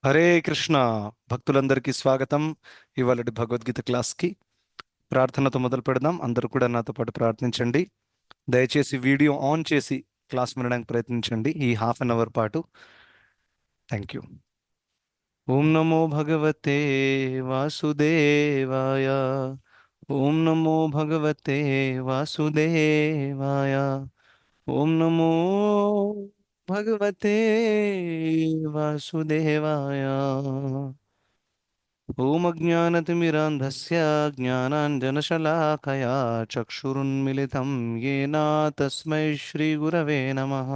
హరే కృష్ణ. భక్తులందరికీ స్వాగతం. ఇవాళటి భగవద్గీత క్లాస్కి ప్రార్థనతో మొదలు పెడదాం. అందరూ కూడా నాతో పాటు ప్రార్థించండి. దయచేసి వీడియో ఆన్ చేసి క్లాస్ వినడానికి ప్రయత్నించండి ఈ హాఫ్ అన్ అవర్ పాటు. Thank you. ఓం నమో భగవతే వాసుదేవాయ. ఓం నమో భగవతే వాసుదేవాయ. ఓం నమో భగవతే వాసుదేవాయ. ఓం అజ్ఞానతిమిరాంధస్య జ్ఞానాంజనశలాకయా చక్షురున్మిలితం येन తస్మై శ్రీగురవే నమః.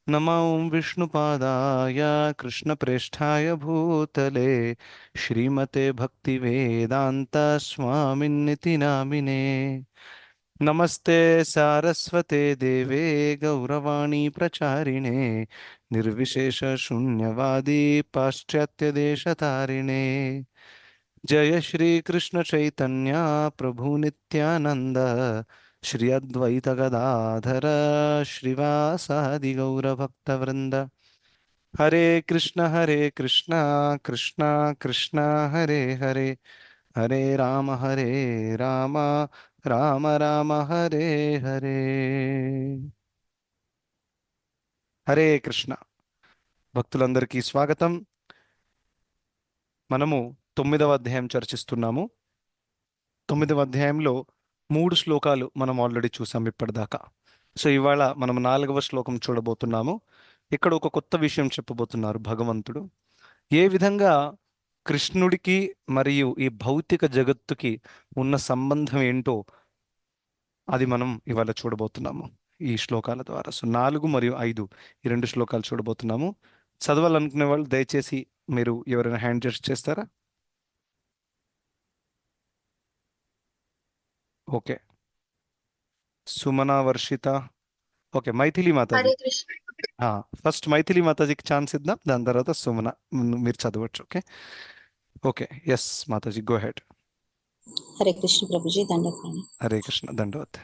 నమో విష్ణుపాదాయ కృష్ణప్రేష్ఠాయ భూతలే శ్రీమతే భక్తివేదాంత స్వామిన్నితి నామినే. నమస్తే సారస్వతే దేవే గౌరవాణి ప్రచారిణే నిర్విశేష శూన్యవాది పాశ్చాత్య దేశతారిణే. జయ శ్రీ కృష్ణ చైతన్య ప్రభు నిత్యానంద శ్రీ అద్వైత గదాధర శ్రీవాసాది గౌరభక్తవృంద. హరే కృష్ణ కృష్ణ కృష్ణ హరే హరే, హరే రామ రామ రామ హరే హరే. హరే కృష్ణ. భక్తులందరికీ స్వాగతం. మనము 9వ అధ్యాయం చర్చిస్తున్నాము. 9వ అధ్యాయంలో 3 శ్లోకాలు మనం ఆల్రెడీ చూసాం ఇప్పటిదాకా. సో ఇవాళ మనం 4వ శ్లోకం చూడబోతున్నాము. ఇక్కడ ఒక కొత్త విషయం చెప్పబోతున్నారు భగవంతుడు. ఏ విధంగా కృష్ణుడికి మరియు ఈ భౌతిక జగత్తుకి ఉన్న సంబంధం ఏంటో అది మనం ఇవాళ చూడబోతున్నాము ఈ శ్లోకాల ద్వారా. సో 4 మరియు 5 ఈ 2 శ్లోకాలు చూడబోతున్నాము. చదవాలనుకునే వాళ్ళు దయచేసి మీరు ఎవరైనా హ్యాండ్ జస్ట్ చేస్తారా? Okay. Sumana, Varshita. Okay, Maithili Mataji. Hare Krishna. First Maithili మాతాజీకి ఛాన్స్ ఇద్దాం, దాని తర్వాత సుమన. మీరు చదవచ్చు. Okay okay. Yes Mataji, go ahead. Hare Krishna Prabhuji, దండప్రణి. హరే కృష్ణ, దండవత్.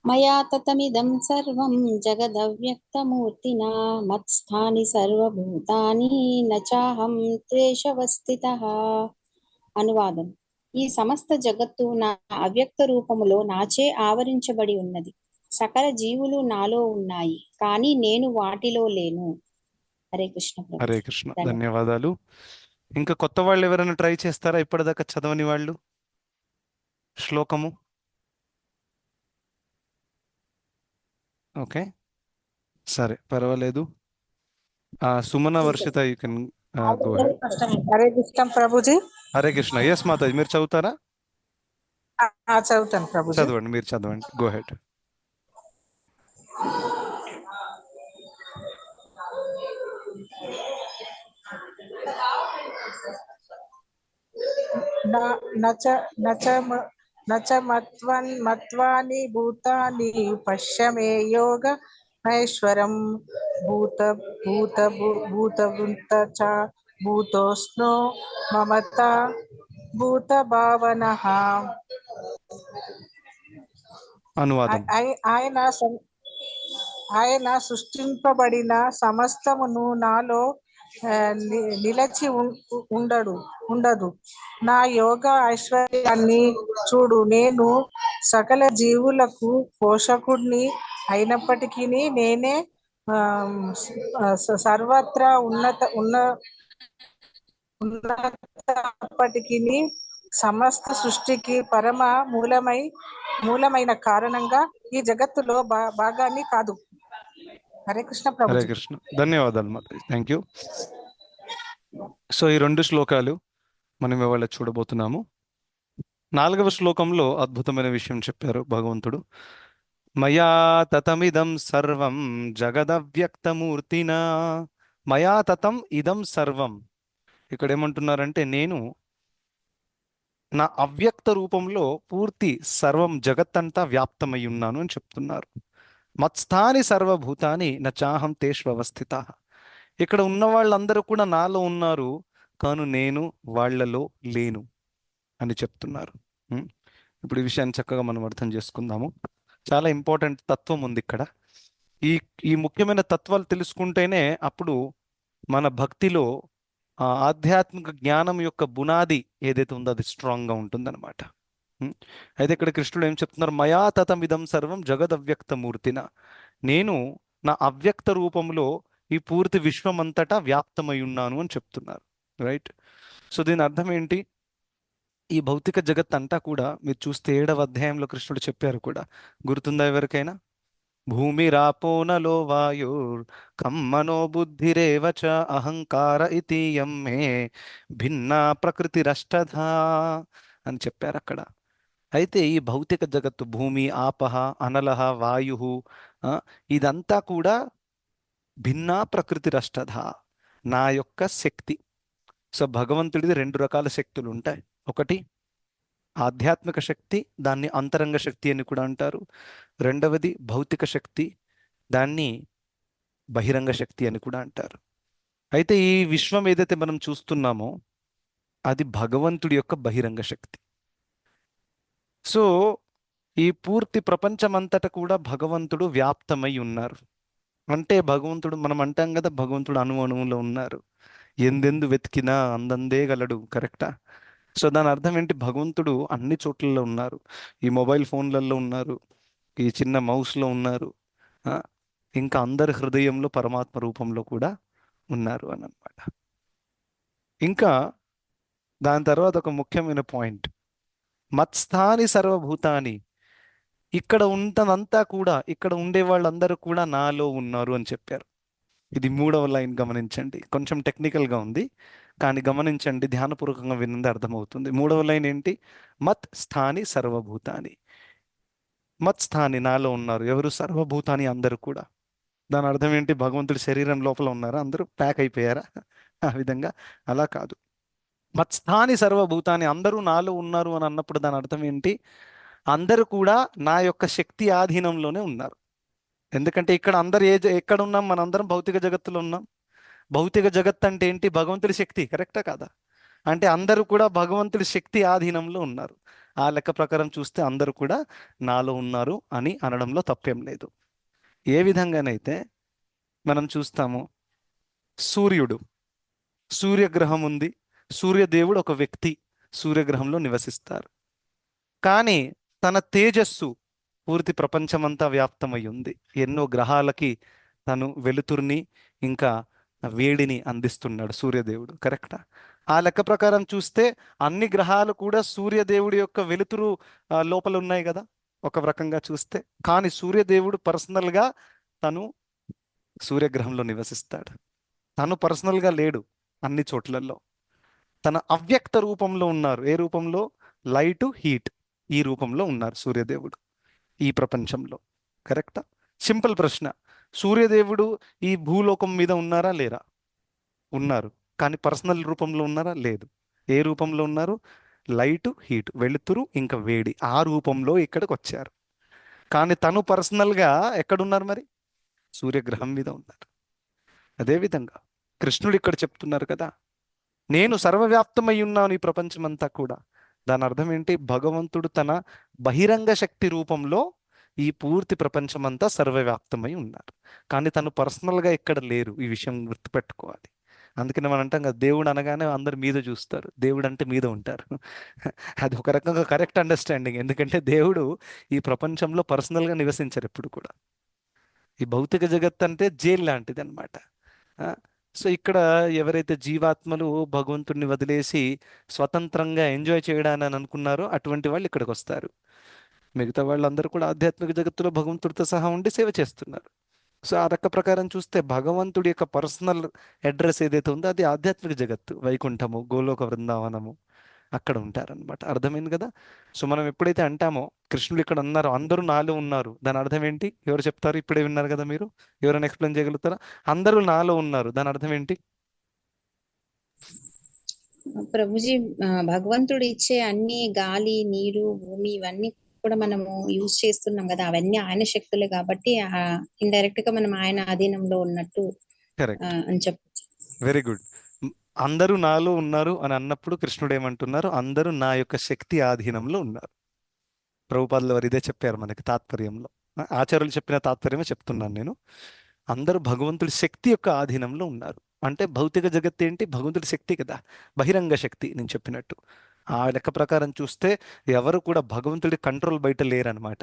మయా తతమిదం సర్వం జగదవ్యక్తమూర్తినా మత్స్థాని సర్వభూతాని నచాహం త్వేషవస్థితః. అనువాదం: ఈ సమస్త జగత్తు నా అవ్యక్త రూపములో నాచే ఆవరించబడి ఉన్నది. సకల జీవులు నాలో ఉన్నాయి, కానీ నేను వాటిలో లేను. హరే కృష్ణ హరే ప్రభుజీ. కృష్ణ, ధన్యవాదాలు. ఇంకా కొత్త వాళ్ళు ఎవరైనా ట్రై చేస్తారా ఇప్పటిదాకా చదవని వాళ్ళు శ్లోకము? ఓకే, సరే, పర్వాలేదు. Sumana, Varshita, you can go ahead. Hare Krishna Prabhuji. Hare Krishna. Yes Mataji, మీరు చదువుతారా? చదువుతాను ప్రభుజీ. చదవండి, మీరు చదవండి. Go head. మత్వాని భూతాని పశ్య మే యోగ మహేశ్వరం భూత భూత భూతభృంత చ భూతోస్నో మమత భూత భావనః. అనువాదం. ఆయన సృష్టింపబడిన సమస్తమును నాలో నిలచి ఉండదు. నా యోగ ఐశ్వర్యాన్ని చూడు. నేను సకల జీవులకు పోషకుడిని అయినప్పటికీ నేనే సర్వత్రా ఉన్నప్పటికీ సమస్త సృష్టికి పరమ మూలమైన కారణంగా ఈ జగత్తులో భాగాన్ని కాదు. హరే కృష్ణ ప్రభు. హరే కృష్ణ, ధన్యవాదాలు మాతాజీ, థ్యాంక్ యూ. సో ఈ 2 శ్లోకాలు మనం ఇవాళ చూడబోతున్నాము. 4వ శ్లోకంలో అద్భుతమైన విషయం చెప్పారు భగవంతుడు. మయా తతమిదం సర్వం జగదవ్యక్తమూర్తినా. మయా తతం ఇదం సర్వం. ఇక్కడ ఏమంటున్నారంటే నేను నా అవ్యక్త రూపంలో పూర్తి సర్వం జగత్తంతా వ్యాప్తమై ఉన్నాను అని చెప్తున్నారు. మత్స్థాని సర్వభూతాని నచాహం తేష్వస్థిత. ఇక్కడ ఉన్న వాళ్ళందరూ కూడా నాలో ఉన్నారు, కాను నేను వాళ్లలో లేను అని చెప్తున్నారు. ఇప్పుడు ఈ విషయాన్ని చక్కగా మనం అర్థం చేసుకుందాము. చాలా ఇంపార్టెంట్ తత్వం ఉంది ఇక్కడ. ఈ ఈ ముఖ్యమైన తత్వాలు తెలుసుకుంటేనే అప్పుడు మన భక్తిలో ఆ ఆధ్యాత్మిక జ్ఞానం యొక్క బునాది ఏదైతే ఉందో అది స్ట్రాంగ్గా ఉంటుందన్నమాట. ఉం? అయితే ఇక్కడ కృష్ణుడు ఏం చెప్తున్నారు? మయా తతమిదం సర్వం జగదవ్యక్తమూర్తిన, నేను నా అవ్యక్త రూపంలో ఈ పూర్తి విశ్వమంతటా వ్యాప్తమై ఉన్నాను అని చెప్తున్నారు. రైట్. సో దీని అర్థం ఏంటి? ఈ భౌతిక జగత్ అంతా కూడా మీరు చూస్తే 7వ అధ్యాయంలో కృష్ణుడు చెప్పారు కూడా, గుర్తుందా ఎవరికైనా? భూమిరాపో నలో వాయుర్ కమ్మనో బుద్ధిరేవ చ అహంకార ఇతీయం మే భిన్నా ప్రకృతిరష్టధా అని చెప్పారు అక్కడ. అయితే ఈ భౌతిక జగత్తు, భూమి, ఆపహ, అనలహ, వాయు, ఇదంతా కూడా భిన్నా ప్రకృతిరష్టధ, నా యొక్క శక్తి. సో భగవంతుడిది 2 రకాల శక్తులు ఉంటాయి. ఒకటి ఆధ్యాత్మిక శక్తి, దాన్ని అంతరంగ శక్తి అని కూడా అంటారు. రెండవది భౌతిక శక్తి, దాన్ని బహిరంగ శక్తి అని కూడా అంటారు. అయితే ఈ విశ్వం ఏదైతే మనం చూస్తున్నామో అది భగవంతుడి యొక్క బహిరంగ శక్తి. సో ఈ పూర్తి ప్రపంచమంతట కూడా భగవంతుడు వ్యాప్తమై ఉన్నారు. అంటే భగవంతుడు, మనం అంటాం కదా, భగవంతుడు అణువులో ఉన్నారు, ఎందెందు వెతికినా అందందే గలడు. కరెక్టా? సో దాని అర్థం ఏంటి? భగవంతుడు అన్ని చోట్లలో ఉన్నారు. ఈ మొబైల్ ఫోన్లలో ఉన్నారు, ఈ చిన్న మౌస్లో ఉన్నారు, ఆ, ఇంకా అందరి హృదయంలో పరమాత్మ రూపంలో కూడా ఉన్నారు అని అన్నమాట. ఇంకా దాని తర్వాత ఒక ముఖ్యమైన పాయింట్, మత్స్థాని సర్వభూతాని, ఇక్కడ ఉంటదంతా కూడా, ఇక్కడ ఉండే వాళ్ళందరూ కూడా నాలో ఉన్నారు అని చెప్పారు. ఇది 3వ లైన్ గమనించండి, కొంచెం టెక్నికల్గా ఉంది కానీ గమనించండి, ధ్యానపూర్వకంగా వినంది అర్థమవుతుంది. 3వ లైన్ ఏంటి? మత్ స్థాని సర్వభూతాని. మత్ స్థాని, నాలో ఉన్నారు. ఎవరు? సర్వభూతాని, అందరూ కూడా. దాని అర్థం ఏంటి? భగవంతుడి శరీరం లోపల ఉన్నారా? అందరూ ప్యాక్ అయిపోయారా? ఆ విధంగా అలా కాదు. మత్స్థాని సర్వభూతాని, అందరూ నాలో ఉన్నారు అని అన్నప్పుడు దాని అర్థం ఏంటి? అందరూ కూడా నా యొక్క శక్తి ఆధీనంలోనే ఉన్నారు. ఎందుకంటే ఇక్కడ అందరు ఎక్కడ ఉన్నాం? మనందరం భౌతిక జగత్తులో ఉన్నాం. భౌతిక జగత్ అంటే ఏంటి? భగవంతుడి శక్తి. కరెక్టా కాదా? అంటే అందరూ కూడా భగవంతుడి శక్తి ఆధీనంలో ఉన్నారు. ఆ లెక్క ప్రకారం చూస్తే అందరూ కూడా నాలో ఉన్నారు అని అనడంలో తప్పేం లేదు. ఏ విధంగానైతే మనం చూస్తాము, సూర్యుడు, సూర్యగ్రహం ఉంది, సూర్యదేవుడు ఒక వ్యక్తి సూర్యగ్రహంలో నివసిస్తారు. కానీ తన తేజస్సు పూర్తి ప్రపంచమంతా వ్యాప్తమై ఉంది. ఎన్నో గ్రహాలకి తను వెలుతురుని ఇంకా వేడిని అందిస్తున్నాడు సూర్యదేవుడు. కరెక్టా? ఆ లెక్క ప్రకారం చూస్తే అన్ని గ్రహాలు కూడా సూర్యదేవుడి యొక్క వెలుతురు లోపల ఉన్నాయి కదా ఒక రకంగా చూస్తే. కానీ సూర్యదేవుడు పర్సనల్గా తను సూర్యగ్రహంలో నివసిస్తాడు. తను పర్సనల్గా లేడు అన్ని చోట్లలో, తన అవ్యక్త రూపంలో ఉన్నారు. ఏ రూపంలో? లైటు, హీట్, ఈ రూపంలో ఉన్నారు సూర్యదేవుడు ఈ ప్రపంచంలో. కరెక్టా? సింపుల్ ప్రశ్న, సూర్యదేవుడు ఈ భూలోకం మీద ఉన్నారా లేరా? ఉన్నారు. కానీ పర్సనల్ రూపంలో ఉన్నారా? లేదు. ఏ రూపంలో ఉన్నారు? లైటు, హీట్, వెలుతురు ఇంకా వేడి, ఆ రూపంలో ఇక్కడికి వచ్చారు. కానీ తను పర్సనల్గా ఎక్కడున్నారు మరి? సూర్యగ్రహం మీద ఉన్నారు. అదేవిధంగా కృష్ణుడు ఇక్కడ చెప్తున్నారు కదా, నేను సర్వవ్యాప్తమై ఉన్నాను ఈ ప్రపంచమంతా కూడా. దాని అర్థం ఏంటి? భగవంతుడు తన బహిరంగ శక్తి రూపంలో ఈ పూర్తి ప్రపంచమంతా సర్వవ్యాప్తమై ఉన్నారు. కానీ తను పర్సనల్గా ఇక్కడ లేరు. ఈ విషయం గుర్తుపెట్టుకోవాలి. అందుకని మనం అంటాం కదా, దేవుడు అనగానే అందరు మీద చూస్తారు, దేవుడు అంటే మీద ఉంటారు. అది ఒక రకంగా కరెక్ట్ అండర్స్టాండింగ్. ఎందుకంటే దేవుడు ఈ ప్రపంచంలో పర్సనల్గా నివసించారు ఎప్పుడు కూడా. ఈ భౌతిక జగత్ అంటే జైలు లాంటిది అనమాట. సో ఇక్కడ ఎవరైతే జీవాత్మలు భగవంతుడిని వదిలేసి స్వతంత్రంగా ఎంజాయ్ చేయడానని అనుకున్నారో అటువంటి వాళ్ళు ఇక్కడికి వస్తారు. మిగతా వాళ్ళందరూ కూడా ఆధ్యాత్మిక జగత్తులో భగవంతుడితో సహా ఉండి సేవ చేస్తున్నారు. సో ఆ రక ప్రకారం చూస్తే భగవంతుడి యొక్క పర్సనల్ అడ్రస్ ఏదైతే ఉందో అది ఆధ్యాత్మిక జగత్తు, వైకుంఠము, గోలోక వృందావనము, అక్కడ ఉంటారనమాట. అర్థమైంది కదా? సో మనం ఎప్పుడైతే అంటామో కృష్ణుడు ఇక్కడ అన్నారు అందరూ నాలో ఉన్నారు, దాని అర్థం ఏంటి? ఎవరు చెప్తారు? ఇప్పుడే విన్నారు కదా మీరు, ఎవరైనా ఎక్స్ప్లెయిన్ చేయగలుగుతారా? అందరూ నాలో ఉన్నారు, దాని అర్థం ఏంటి? ప్రభుజీ, భగవంతుడు ఇచ్చే అన్ని గాలి, నీరు, భూమి ఇవన్నీ కూడా మనము యూజ్ చేస్తున్నాం కదా, అవన్నీ ఆయన శక్తులే కాబట్టి ఇండైరెక్ట్ గా మనం ఆయన ఆధీనంలో ఉన్నట్టు కరెక్ట్, అని చెప్పచ్చు. Very good. అందరూ నాలో ఉన్నారు అని అన్నప్పుడు కృష్ణుడు ఏమంటున్నారు? అందరూ నా యొక్క శక్తి ఆధీనంలో ఉన్నారు. ప్రభుపాదుల వారు ఇదే చెప్పారు మనకి తాత్పర్యంలో. ఆచార్యులు చెప్పిన తాత్పర్యమే చెప్తున్నాను నేను. అందరూ భగవంతుడి శక్తి యొక్క ఆధీనంలో ఉన్నారు. అంటే భౌతిక జగత్ ఏంటి? భగవంతుడి శక్తి కదా, బహిరంగ శక్తి నేను చెప్పినట్టు. ఆ లెక్క ప్రకారం చూస్తే ఎవరు కూడా భగవంతుడి కంట్రోల్ బయట లేరనమాట.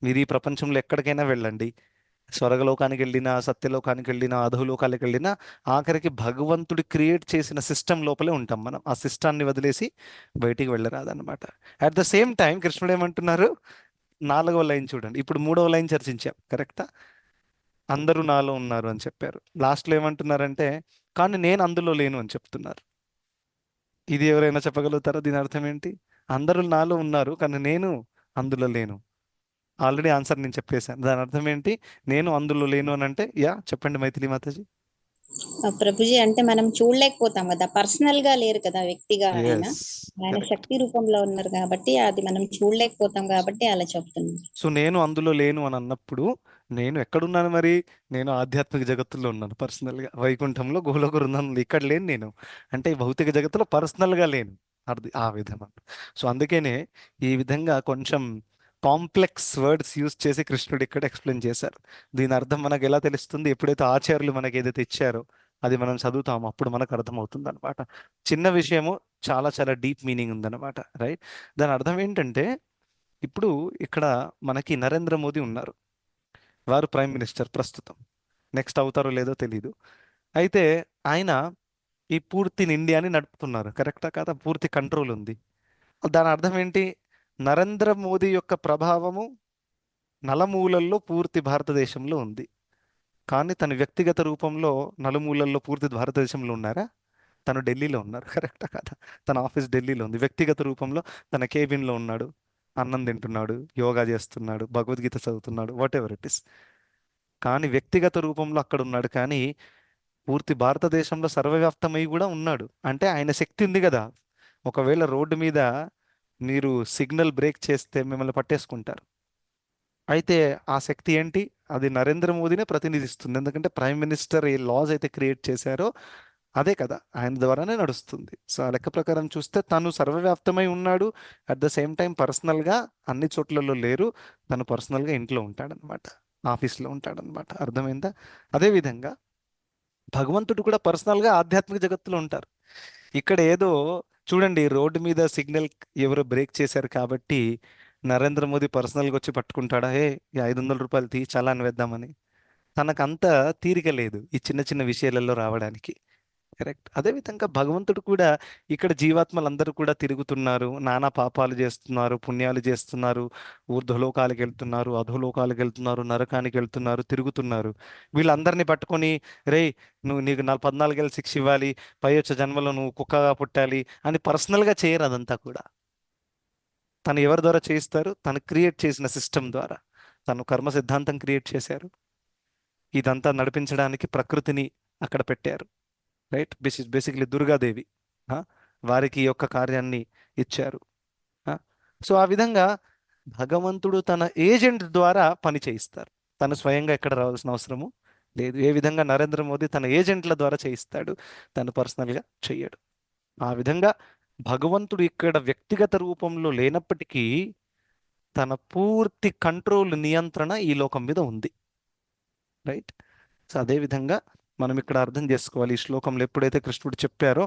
మీరు ఈ ప్రపంచంలో ఎక్కడికైనా వెళ్ళండి, స్వర్గలోకానికి వెళ్ళినా, సత్యలోకానికి వెళ్ళినా, అధోలోకాలకు వెళ్ళినా, ఆఖరికి భగవంతుడి క్రియేట్ చేసిన సిస్టమ్ లోపలే ఉంటాం మనం. ఆ సిస్టాన్ని వదిలేసి బయటికి వెళ్ళరాదన్నమాట. అట్ ద సేమ్ టైం కృష్ణుడు ఏమంటున్నారు? 4వ లైన్ చూడండి. ఇప్పుడు 3వ లైన్ చర్చించాం, కరెక్టా? అందరూ నాలో ఉన్నారు అని చెప్పారు. లాస్ట్లో ఏమంటున్నారంటే, కానీ నేను అందులో లేను అని చెప్తున్నారు. ఇది ఎవరైనా చెప్పగలుగుతారా? దీని అర్థం ఏంటి? అందరూ నాలో ఉన్నారు కానీ నేను అందులో లేను. ఆల్రెడీ ఆన్సర్ నేను చెప్పేశాను. దాని అర్థం ఏంటి? నేను అందులో లేను అని అంటే, యా చెప్పండి మైథిలి మాతాజీ. ప్రభుజీ అంటే మనం చూడలేకపోతాం కదా, పర్సనల్ గా లేరు కదా వ్యక్తిగా ఆయన. ఎస్, ఆయన కరెక్ట్. శక్తి రూపంలో ఉన్నారు కాబట్టి అది మనం చూడలేకపోతాం కాబట్టి అలా చెప్తున్నాం. సో నేను అందులో లేను అని అన్నప్పుడు నేను ఎక్కడున్నాను మరి? నేను ఆధ్యాత్మిక జగత్తులో ఉన్నాను పర్సనల్గా, వైకుంఠంలో గోలోక వృందంలో. ఇక్కడ లేను నేను. అంటే ఈ భౌతిక జగత్తులో పర్సనల్గా లేను. అది ఆ విధం. సో అందుకనే ఈ విధంగా కొంచెం కాంప్లెక్స్ వర్డ్స్ యూజ్ చేసి కృష్ణుడు ఇక్కడ ఎక్స్ప్లెయిన్ చేశారు. దీని అర్థం మనకు ఎలా తెలుస్తుంది? ఎప్పుడైతే ఆచార్యులు మనకి ఏదైతే ఇచ్చారో అది మనం చదువుతామో అప్పుడు మనకు అర్థమవుతుంది అనమాట. చిన్న విషయము చాలా చాలా డీప్ మీనింగ్ ఉందన్నమాట, రైట్? దాని అర్థం ఏంటంటే, ఇప్పుడు ఇక్కడ మనకి నరేంద్ర మోదీ ఉన్నారు. వారు ప్రైమ్ మినిస్టర్ ప్రస్తుతం. నెక్స్ట్ అవుతారో లేదో తెలీదు. అయితే ఆయన ఈ పూర్తి ఇండియాని నడుపుతున్నారు, కరెక్టా కాదా? పూర్తి కంట్రోల్ ఉంది. దాని అర్థం ఏంటి? నరేంద్ర మోదీ యొక్క ప్రభావము నలమూలల్లో పూర్తి భారతదేశంలో ఉంది. కానీ తన వ్యక్తిగత రూపంలో నలుమూలల్లో పూర్తి భారతదేశంలో ఉన్నారా? తను ఢిల్లీలో ఉన్నారు, కరెక్టా కాదా? తన ఆఫీస్ ఢిల్లీలో ఉంది. వ్యక్తిగత రూపంలో తన కేబిన్లో ఉన్నాడు, అన్నం తింటున్నాడు, యోగా చేస్తున్నాడు, భగవద్గీత చదువుతున్నాడు, వాట్ ఎవర్ ఇట్ ఇస్. కానీ వ్యక్తిగత రూపంలో అక్కడ ఉన్నాడు. కానీ పూర్తి భారతదేశంలో సర్వవ్యాప్తమై కూడా ఉన్నాడు. అంటే ఆయన శక్తి ఉంది కదా. ఒకవేళ రోడ్డు మీద మీరు సిగ్నల్ బ్రేక్ చేస్తే మిమ్మల్ని పట్టేసుకుంటారు. అయితే ఆ శక్తి ఏంటి? అది నరేంద్ర మోదీనే ప్రతినిధిస్తుంది. ఎందుకంటే ప్రైమ్ మినిస్టర్ ఏ లాస్ అయితే క్రియేట్ చేశారో అదే కదా, ఆయన ద్వారానే నడుస్తుంది. సో ఆ లెక్క ప్రకారం చూస్తే తను సర్వవ్యాప్తమై ఉన్నాడు. అట్ ద సేమ్ టైం పర్సనల్గా అన్ని చోట్లలో లేరు. తను పర్సనల్గా ఇంట్లో ఉంటాడనమాట, ఆఫీస్లో ఉంటాడనమాట. అర్థమైందా? అదేవిధంగా భగవంతుడు కూడా పర్సనల్గా ఆధ్యాత్మిక జగత్తులో ఉంటారు. ఇక్కడ ఏదో చూడండి, రోడ్డు మీద సిగ్నల్ ఎవరో బ్రేక్ చేశారు కాబట్టి నరేంద్ర మోదీ పర్సనల్గా వచ్చి పట్టుకుంటాడా? ఈ 500 రూపాయలు తీ చలాన్ వేద్దామని. తనకంత తీరిక లేదు ఈ చిన్న చిన్న విషయాలలో రావడానికి, కరెక్ట్? అదేవిధంగా భగవంతుడు కూడా ఇక్కడ జీవాత్మలందరూ కూడా తిరుగుతున్నారు, నానా పాపాలు చేస్తున్నారు, పుణ్యాలు చేస్తున్నారు, ఊర్ధ్వలోకాలకు వెళ్తున్నారు, అధోలోకాలకు వెళ్తున్నారు, నరకానికి వెళ్తున్నారు, తిరుగుతున్నారు. వీళ్ళందరినీ పట్టుకొని, రే నీకు 14 ఏళ్ళ శిక్ష ఇవ్వాలి, పై వచ్చే జన్మలో నువ్వు కుక్కగా పుట్టాలి అని పర్సనల్గా చేయరు. అదంతా కూడా తను ఎవరి ద్వారా చేయిస్తారు? తను క్రియేట్ చేసిన సిస్టమ్ ద్వారా. తను కర్మ సిద్ధాంతం క్రియేట్ చేశారు. ఇదంతా నడిపించడానికి ప్రకృతిని అక్కడ పెట్టారు, రైట్? బేసిక్లీ దుర్గాదేవి, ఆ, వారికి ఈ యొక్క కార్యాన్ని ఇచ్చారు. సో ఆ విధంగా భగవంతుడు తన ఏజెంట్ ద్వారా పని చేయిస్తారు. తను స్వయంగా ఎక్కడ రావాల్సిన అవసరము లేదు. ఏ విధంగా నరేంద్ర మోదీ తన ఏజెంట్ల ద్వారా చేయిస్తాడు, తను పర్సనల్గా చెయ్యడు. ఆ విధంగా భగవంతుడు ఇక్కడ వ్యక్తిగత రూపంలో లేనప్పటికీ తన పూర్తి కంట్రోల్, నియంత్రణ ఈ లోకం మీద ఉంది, రైట్? సో అదేవిధంగా మనం ఇక్కడ అర్థం చేసుకోవాలి. ఈ శ్లోకంలో ఎప్పుడైతే కృష్ణుడు చెప్పారో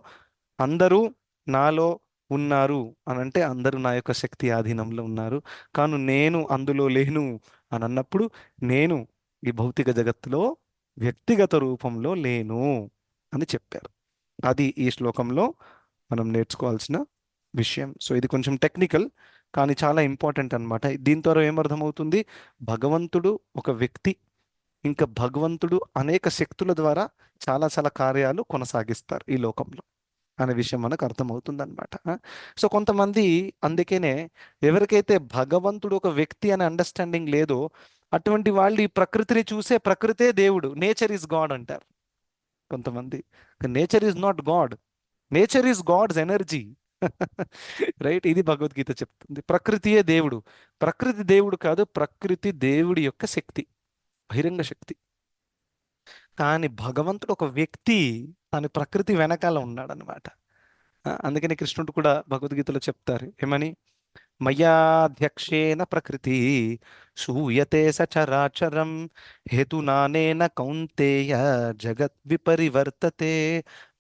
అందరూ నాలో ఉన్నారు అని అంటే అందరూ నా యొక్క శక్తి ఆధీనంలో ఉన్నారు, కాను నేను అందులో లేను అని అన్నప్పుడు నేను ఈ భౌతిక జగత్తులో వ్యక్తిగత రూపంలో లేను అని చెప్పారు. అది ఈ శ్లోకంలో మనం నేర్చుకోవాల్సిన విషయం. సో ఇది కొంచెం టెక్నికల్ కానీ చాలా ఇంపార్టెంట్ అన్నమాట. దీని ద్వారా ఏమర్థమవుతుంది? భగవంతుడు ఒక వ్యక్తి, ఇంకా భగవంతుడు అనేక శక్తుల ద్వారా చాలా చాలా కార్యాలు కొనసాగిస్తారు ఈ లోకంలో అనే విషయం మనకు అర్థమవుతుంది అనమాట. సో కొంతమంది అందుకనే ఎవరికైతే భగవంతుడు ఒక వ్యక్తి అనే అండర్స్టాండింగ్ లేదో అటువంటి వాళ్ళు ఈ ప్రకృతిని చూసే ప్రకృతే దేవుడు, నేచర్ ఈజ్ గాడ్ అంటారు కొంతమంది. Nature is not God, nature is God's energy, right? ఇది భగవద్గీత చెప్తుంది. ప్రకృతియే దేవుడు. ప్రకృతి దేవుడు కాదు, ప్రకృతి దేవుడి యొక్క శక్తి, బహిరంగ శక్తి. కానీ భగవంతుడు ఒక వ్యక్తి, తన ప్రకృతి వెనకాల ఉన్నాడనమాట. అందుకని కృష్ణుడు కూడా భగవద్గీతలో చెప్తారు ఏమని? మయాధ్యక్షేన ప్రకృతి శూయతే సచరాచరం హేతునానేన కౌంతేయ జగత్ విపరివర్తతే.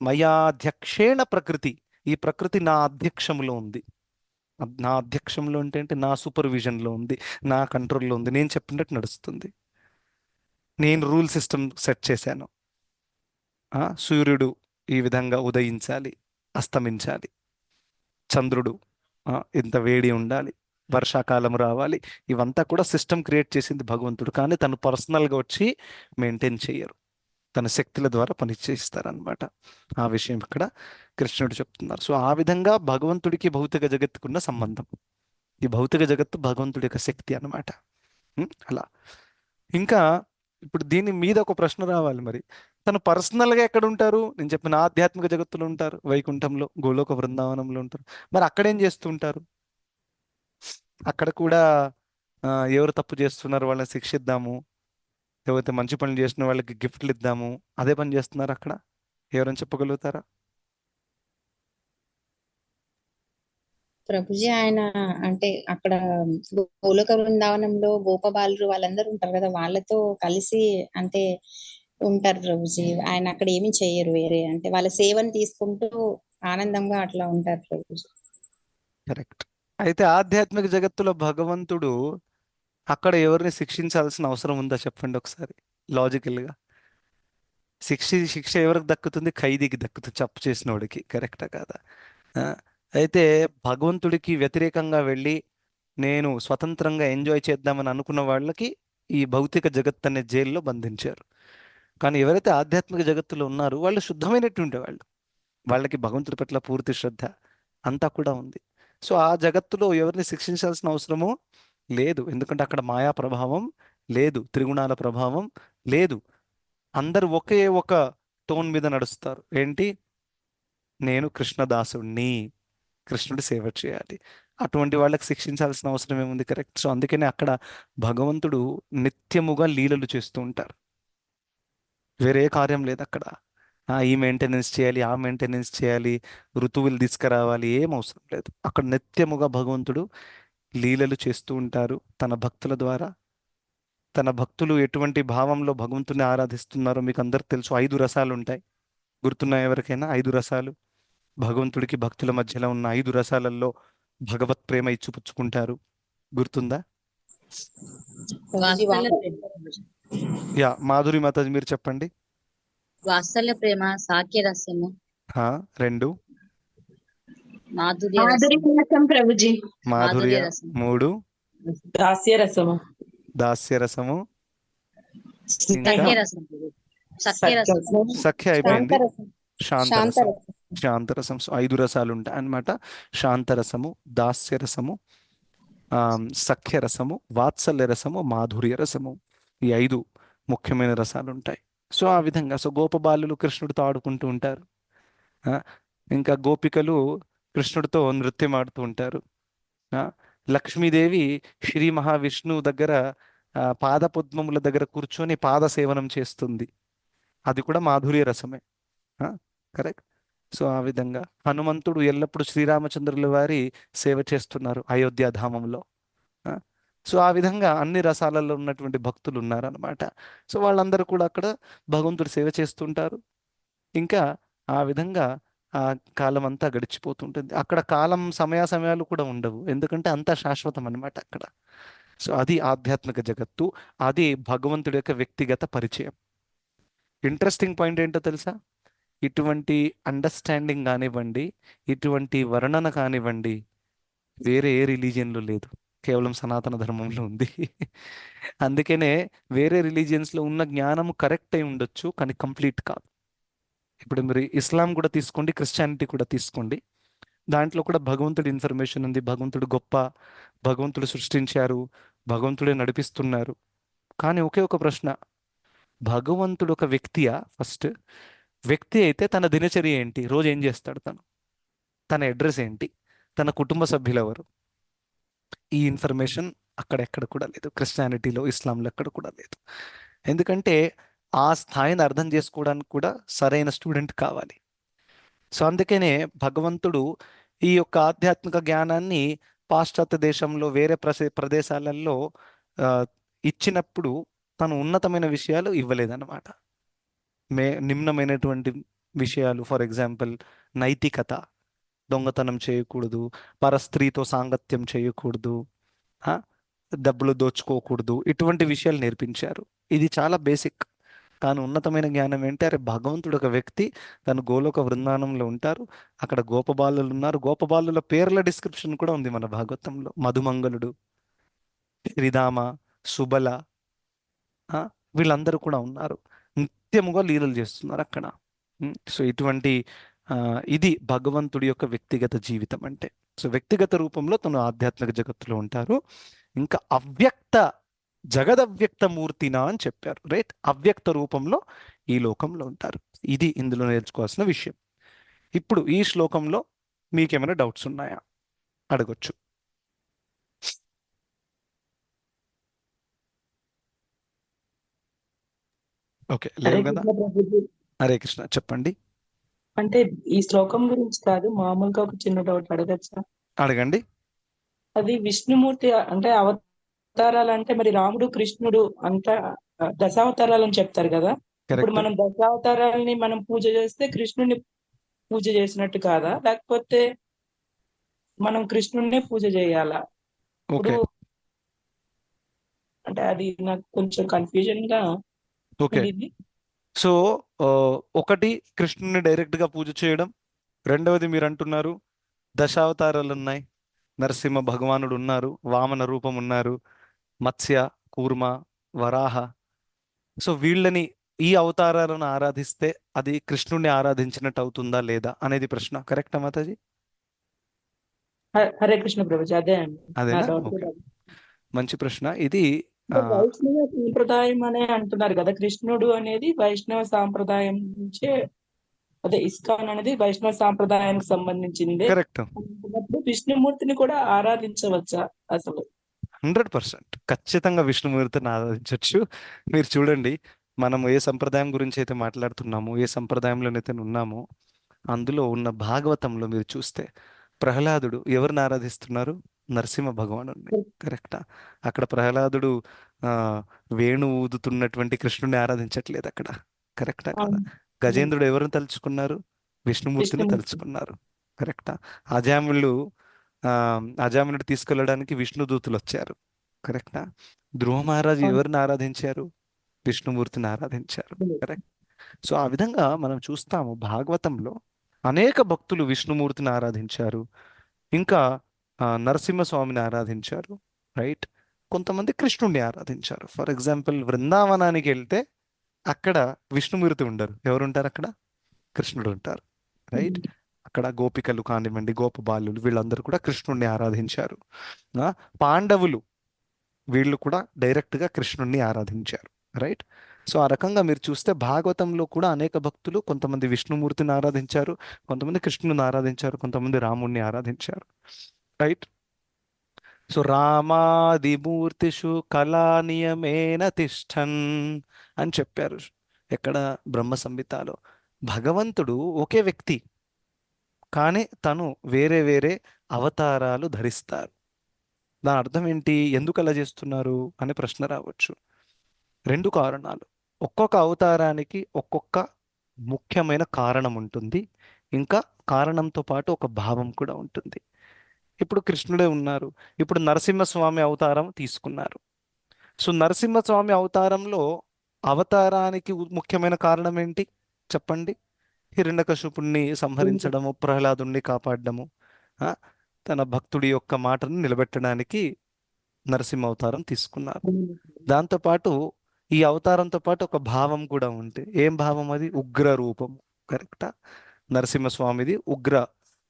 మయాధ్యక్షేణ ప్రకృతి, ఈ ప్రకృతి నా అధ్యక్షంలో ఉంది. నా అధ్యక్షంలో అంటే నా సూపర్విజన్లో ఉంది, నా కంట్రోల్లో ఉంది, నేను చెప్పినట్టు నడుస్తుంది. నేను రూల్ సిస్టమ్ సెట్ చేశాను. సూర్యుడు ఈ విధంగా ఉదయించాలి, అస్తమించాలి, చంద్రుడు ఇంత వేడి ఉండాలి, వర్షాకాలం రావాలి, ఇవంతా కూడా సిస్టమ్ క్రియేట్ చేసింది భగవంతుడు. కానీ తను పర్సనల్గా వచ్చి మెయింటైన్ చేయరు, తన శక్తుల ద్వారా పని చేయిస్తారనమాట. ఆ విషయం ఇక్కడ కృష్ణుడు చెప్తున్నారు. సో ఆ విధంగా భగవంతుడికి భౌతిక జగత్తుకున్న సంబంధం, ఈ భౌతిక జగత్తు భగవంతుడి యొక్క శక్తి అన్నమాట. అలా ఇంకా ఇప్పుడు దీని మీద ఒక ప్రశ్న రావాలి, మరి తను పర్సనల్గా ఎక్కడ ఉంటారు? నేను చెప్పిన ఆధ్యాత్మిక జగత్తులో ఉంటారు, వైకుంఠంలో, గోలోక బృందావనంలో ఉంటారు. మరి అక్కడేం చేస్తూ ఉంటారు? అక్కడ కూడా ఎవరు తప్పు చేస్తున్నారు వాళ్ళని శిక్షిద్దాము, ఎవరైతే మంచి పనులు చేసిన వాళ్ళకి గిఫ్ట్లు ఇద్దాము, అదే పని చేస్తున్నారు అక్కడ. ఎవరైనా చెప్పగలుగుతారా? ప్రభుజీ ఆయన అంటే అక్కడ గోలోక బృందావనంలో గోపబాలురు వాళ్ళందరూ ఉంటారు కదా, వాళ్ళతో కలిసి అంటే ఉంటారు ప్రభుజీ. ఆయన అక్కడ ఏమీ చేయరు వేరే, అంటే వాళ్ళ సేవను తీసుకుంటూ ఆనందంగా అట్లా ఉంటారు ప్రభుజీ. కరెక్ట్. అయితే ఆధ్యాత్మిక జగత్తులో భగవంతుడు అక్కడ ఎవరిని శిక్షించాల్సిన అవసరం ఉందా చెప్పండి ఒకసారి లాజికల్గా. శిక్ష ఎవరికి దక్కుతుంది? ఖైదీకి దక్కుతుంది, తప్పు చేసినోడికి. కరెక్టా కాదా? ఆ, అయితే భగవంతుడికి వ్యతిరేకంగా వెళ్ళి నేను స్వతంత్రంగా ఎంజాయ్ చేద్దామని అనుకున్న వాళ్ళకి ఈ భౌతిక జగత్ అనే జైల్లో బంధించారు. కానీ ఎవరైతే ఆధ్యాత్మిక జగత్తులో ఉన్నారో వాళ్ళు శుద్ధమైనటువంటి వాళ్ళు, వాళ్ళకి భగవంతుడి పట్ల పూర్తి శ్రద్ధ అంతా కూడా ఉంది. సో ఆ జగత్తులో ఎవరిని శిక్షించాల్సిన అవసరమో లేదు, ఎందుకంటే అక్కడ మాయా ప్రభావం లేదు, త్రిగుణాల ప్రభావం లేదు. అందరూ ఒకే ఒక టోన్ మీద నడుస్తారు. ఏంటి? నేను కృష్ణదాసుణ్ణి, కృష్ణుడి సేవ చేయాలి. అటువంటి వాళ్ళకి శిక్షించాల్సిన అవసరం ఏముంది? కరెక్ట్. సో అందుకనే అక్కడ భగవంతుడు నిత్యముగా లీలలు చేస్తూ ఉంటారు, వేరే కార్యం లేదు అక్కడ. ఈ మెయింటెనెన్స్ చేయాలి, ఆ మెయింటెనెన్స్ చేయాలి, ఋతువులు తీసుకురావాలి, ఏం అవసరం లేదు. అక్కడ నిత్యముగా భగవంతుడు లీలలు చేస్తూ ఉంటారు తన భక్తుల ద్వారా. తన భక్తులు ఎటువంటి భావంలో భగవంతుని ఆరాధిస్తున్నారో మీకు అందరికి తెలుసు. 5 రసాలు ఉంటాయి, గుర్తున్నాయి ఎవరికైనా? 5 రసాలు భగవంతుడికి భక్తుల మధ్యలో ఉన్న 5 రసాలలో భగవత్ ప్రేమ ఇచ్చిపుచ్చుకుంటారు, గుర్తుందా? వాత్సల్య ప్రేమ ప్రభుజీ. యా, మాధురి మాతాజీ మీరు చెప్పండి. వాత్సల్య ప్రేమ, సాఖ్య రసము, 2 మాధుర్య మాధురి రసము, రసం ప్రభుజీ. మాధుర్య, మాధుర్య రసము, 3 దాస్యరసము. దాస్యరసము, ఇంకా సఖ్య రసం ప్రభుజీ. సఖ్య రసము, సఖ్య అయిపోయింది, శాంతరసం. శాంతరసం. శాంతరసం. శాంతరసం. సో 5 రసాలు ఉంటాయి అన్నమాట. శాంతరసము, దాస్యరసము, సఖ్యరసము, వాత్సల్య రసము, మాధుర్య రసము. ఈ 5 ముఖ్యమైన రసాలు ఉంటాయి. సో ఆ విధంగా గోపబాలులు కృష్ణుడితో ఆడుకుంటూ ఉంటారు. ఇంకా గోపికలు కృష్ణుడితో నృత్యం ఆడుతూ ఉంటారు. లక్ష్మీదేవి శ్రీ మహావిష్ణువు దగ్గర పాదపద్మముల దగ్గర కూర్చొని పాద సేవనం చేస్తుంది, అది కూడా మాధుర్య రసమే. కరెక్ట్. సో ఆ విధంగా హనుమంతుడు ఎల్లప్పుడూ శ్రీరామచంద్రుల వారి సేవ చేస్తున్నారు అయోధ్య ధామంలో. సో ఆ విధంగా అన్ని రసాలలో ఉన్నటువంటి భక్తులు ఉన్నారనమాట. సో వాళ్ళందరూ కూడా అక్కడ భగవంతుడి సేవ చేస్తుంటారు. ఇంకా ఆ విధంగా ఆ కాలం అంతా గడిచిపోతుంటుంది. అక్కడ కాలం సమయాలు కూడా ఉండవు, ఎందుకంటే అంతా శాశ్వతం అనమాట అక్కడ. సో అది ఆధ్యాత్మిక జగత్తు, అది భగవంతుడి యొక్క వ్యక్తిగత పరిచయం. ఇంట్రెస్టింగ్ పాయింట్ ఏంటో తెలుసా? ఇటువంటి అండర్స్టాండింగ్ కానివ్వండి, ఇటువంటి వర్ణన కానివ్వండి, వేరే ఏ రిలీజియన్లో లేదు, కేవలం సనాతన ధర్మంలో ఉంది. అందుకనే వేరే రిలీజియన్స్లో ఉన్న జ్ఞానం కరెక్ట్ అయి ఉండొచ్చు, కానీ కంప్లీట్ కాదు. ఇప్పుడు మీరు ఇస్లాం కూడా తీసుకోండి, క్రిస్టియానిటీ కూడా తీసుకోండి, దాంట్లో కూడా భగవంతుడి ఇన్ఫర్మేషన్ ఉంది. భగవంతుడు గొప్ప, భగవంతుడు సృష్టించారు, భగవంతుడే నడిపిస్తున్నారు. కానీ ఒకే ఒక ప్రశ్న, భగవంతుడు ఒక వ్యక్తియా? ఫస్ట్ వ్యక్తి అయితే తన దినచర్య ఏంటి, రోజు ఏం చేస్తాడు, తన అడ్రస్ ఏంటి, తన కుటుంబ సభ్యులు ఎవరు? ఈ ఇన్ఫర్మేషన్ అక్కడెక్కడ కూడా లేదు, క్రిస్టియానిటీలో, ఇస్లాంలో ఎక్కడ కూడా లేదు. ఎందుకంటే ఆ స్థాయిని అర్థం చేసుకోవడానికి కూడా సరైన స్టూడెంట్ కావాలి. సో అందుకనే భగవంతుడు ఈ యొక్క ఆధ్యాత్మిక జ్ఞానాన్ని పాశ్చాత్య దేశంలో వేరే ప్రదేశాలలో ఆ, ఇచ్చినప్పుడు తను ఉన్నతమైన విషయాలు ఇవ్వలేదన్నమాట. నిమ్నమైనటువంటి విషయాలు, ఫర్ ఎగ్జాంపుల్ నైతికత, దొంగతనం చేయకూడదు, పరస్త్రీతో సాంగత్యం చేయకూడదు, ఆ, డబ్బులు దోచుకోకూడదు, ఇటువంటి విషయాలు నేర్పించారు. ఇది చాలా బేసిక్. కానీ ఉన్నతమైన జ్ఞానం ఏంటి? అరే భగవంతుడు ఒక వ్యక్తి, తను గోలోక బృందావనంలో ఉంటారు, అక్కడ గోపబాలులు ఉన్నారు. గోపబాలుల పేర్ల డిస్క్రిప్షన్ కూడా ఉంది మన భాగవతంలో. మధుమంగళుడు, శ్రీధామ, సుబల, ఆ, వీళ్ళందరూ కూడా ఉన్నారు. నిత్యముగా లీలలు చేస్తున్నారు అక్కడ. సో ఇటువంటి ఆ, ఇది భగవంతుడి యొక్క వ్యక్తిగత జీవితం అంటే. సో వ్యక్తిగత రూపంలో తను ఆధ్యాత్మిక జగత్తులో ఉంటారు. ఇంకా అవ్యక్త జగదవ్యక్త మూర్తినా అని చెప్పారు, రైట్? అవ్యక్త రూపంలో ఈ లోకంలో ఉంటారు. ఇది ఇందులో నేర్చుకోవాల్సిన విషయం. ఇప్పుడు ఈ శ్లోకంలో మీకేమైనా డౌట్స్ ఉన్నాయా? అడగొచ్చు. ఓకే, హరే లేవు కదా? కృష్ణ ప్రభుజీ. హరే కృష్ణ, చెప్పండి. అంటే ఈ శ్లోకం గురించి కాదు, మామూలుగా ఒక చిన్న డౌట్ అడగచ్చా? అడగండి. అది విష్ణుమూర్తి అంటే అవతారాలు అంటే మరి రాముడు కృష్ణుడు అంతా దశావతారాలని చెప్తారు కదా. ఇప్పుడు కరెక్ట్. మనం దశావతారాలని మనం పూజ చేస్తే కృష్ణుడిని పూజ చేసినట్టు కాదా, లేకపోతే మనం కృష్ణుడినే పూజ చేయాలా? ఇప్పుడు ఓకే. అంటే అది నాకు కొంచెం కన్ఫ్యూజన్ గా ఓకే. ఉండింది. సో ఒకటి కృష్ణుని డైరెక్ట్ గా పూజ చేయడం, రెండవది మీరు అంటున్నారు దశావతారాలు ఉన్నాయి, నరసింహ భగవానుడు ఉన్నారు, వామన రూపం ఉన్నారు, మత్స్య, కూర్మ, వరాహ. సో వీళ్ళని, ఈ అవతారాలను ఆరాధిస్తే అది కృష్ణుడిని ఆరాధించినట్టు అవుతుందా లేదా అనేది ప్రశ్న. కరెక్టా మాతాజీ? హరే కృష్ణ ప్రభుజీ, అదే అండి నా అదేనా? డౌట్ ఓకే, కూడా. మంచి ప్రశ్న ఇది. అంటే వైష్ణవ సాంప్రదాయం అనే అంటున్నారు కదా, కృష్ణుడు అనేది వైష్ణవ సాంప్రదాయం నుంచే, అదే ఇస్కాన్ అనేది వైష్ణవ సాంప్రదాయానికి సంబంధించిందే కరెక్ట్. అంటున్నప్పుడు విష్ణుమూర్తిని కూడా ఆరాధించవచ్చా అసలు? 100% ఖచ్చితంగా విష్ణుమూర్తిని ఆరాధించవచ్చు. మీరు చూడండి, మనం ఏ సంప్రదాయం గురించి అయితే మాట్లాడుతున్నామో, ఏ సంప్రదాయంలోనైతే ఉన్నామో, అందులో ఉన్న భాగవతంలో మీరు చూస్తే ప్రహ్లాదుడు ఎవరిని ఆరాధిస్తున్నారు? నరసింహ భగవానుడిని. కరెక్టా? అక్కడ ప్రహ్లాదుడు ఆ వేణు ఊదుతున్నటువంటి కృష్ణుడిని ఆరాధించట్లేదు అక్కడ. కరెక్టా కదా? గజేంద్రుడు ఎవరిని తలుచుకున్నారు? విష్ణుమూర్తిని విష్ణుమూర్తి. తలుచుకున్నారు. కరెక్టా? అజామిళుడు ఆ అజామిళుడు తీసుకెళ్ళడానికి విష్ణుదూతులు వచ్చారు. కరెక్టా? ధ్రువ మహారాజు ఎవరిని ఆరాధించారు? విష్ణుమూర్తిని ఆరాధించారు. కరెక్ట్. సో ఆ విధంగా మనం చూస్తాము భాగవతంలో అనేక భక్తులు విష్ణుమూర్తిని ఆరాధించారు, ఇంకా నరసింహస్వామిని ఆరాధించారు, రైట్? కొంతమంది కృష్ణుడిని ఆరాధించారు. ఫర్ ఎగ్జాంపుల్ బృందావనానికి వెళ్తే అక్కడ విష్ణుమూర్తి ఉండరు. ఎవరుంటారు అక్కడ? కృష్ణుడు ఉంటారు, రైట్? అక్కడ గోపికలు కానివ్వండి, గోపబాలులు, వీళ్ళందరూ కూడా కృష్ణుడిని ఆరాధించారు. పాండవులు వీళ్ళు కూడా డైరెక్ట్గా కృష్ణుడిని ఆరాధించారు, రైట్? సో ఆ రకంగా మీరు చూస్తే భాగవతంలో కూడా అనేక భక్తులు కొంతమంది విష్ణుమూర్తిని ఆరాధించారు, కొంతమంది కృష్ణుని ఆరాధించారు, కొంతమంది రాముణ్ణి ఆరాధించారు, రైట్? సో రామాదిమూర్తిషు కళా నియమేన తిష్టన్ అని చెప్పారు. ఎక్కడ? బ్రహ్మ సంహితలో. భగవంతుడు ఒకే వ్యక్తి, కానీ తను వేరే వేరే అవతారాలు ధరిస్తారు. దాని అర్థం ఏంటి? ఎందుకు అలా చేస్తున్నారు అనే ప్రశ్న రావచ్చు. 2 కారణాలు. ఒక్కొక్క అవతారానికి ఒక్కొక్క ముఖ్యమైన కారణం ఉంటుంది, ఇంకా కారణంతో పాటు ఒక భావం కూడా ఉంటుంది. ఇప్పుడు కృష్ణుడే ఉన్నారు, ఇప్పుడు నరసింహస్వామి అవతారం తీసుకున్నారు. సో నరసింహస్వామి అవతారంలో అవతారానికి ముఖ్యమైన కారణం ఏంటి చెప్పండి? హిరణ్యకశిపుణ్ణి సంహరించడము, ప్రహ్లాదుణ్ణి కాపాడడము, ఆ, తన భక్తుడి యొక్క మాటను నిలబెట్టడానికి నరసింహ అవతారం తీసుకున్నారు. దాంతోపాటు ఈ అవతారంతో పాటు ఒక భావం కూడా ఉంది. ఏం భావం అది? ఉగ్ర రూపం. కరెక్టా? నరసింహస్వామిది ఉగ్ర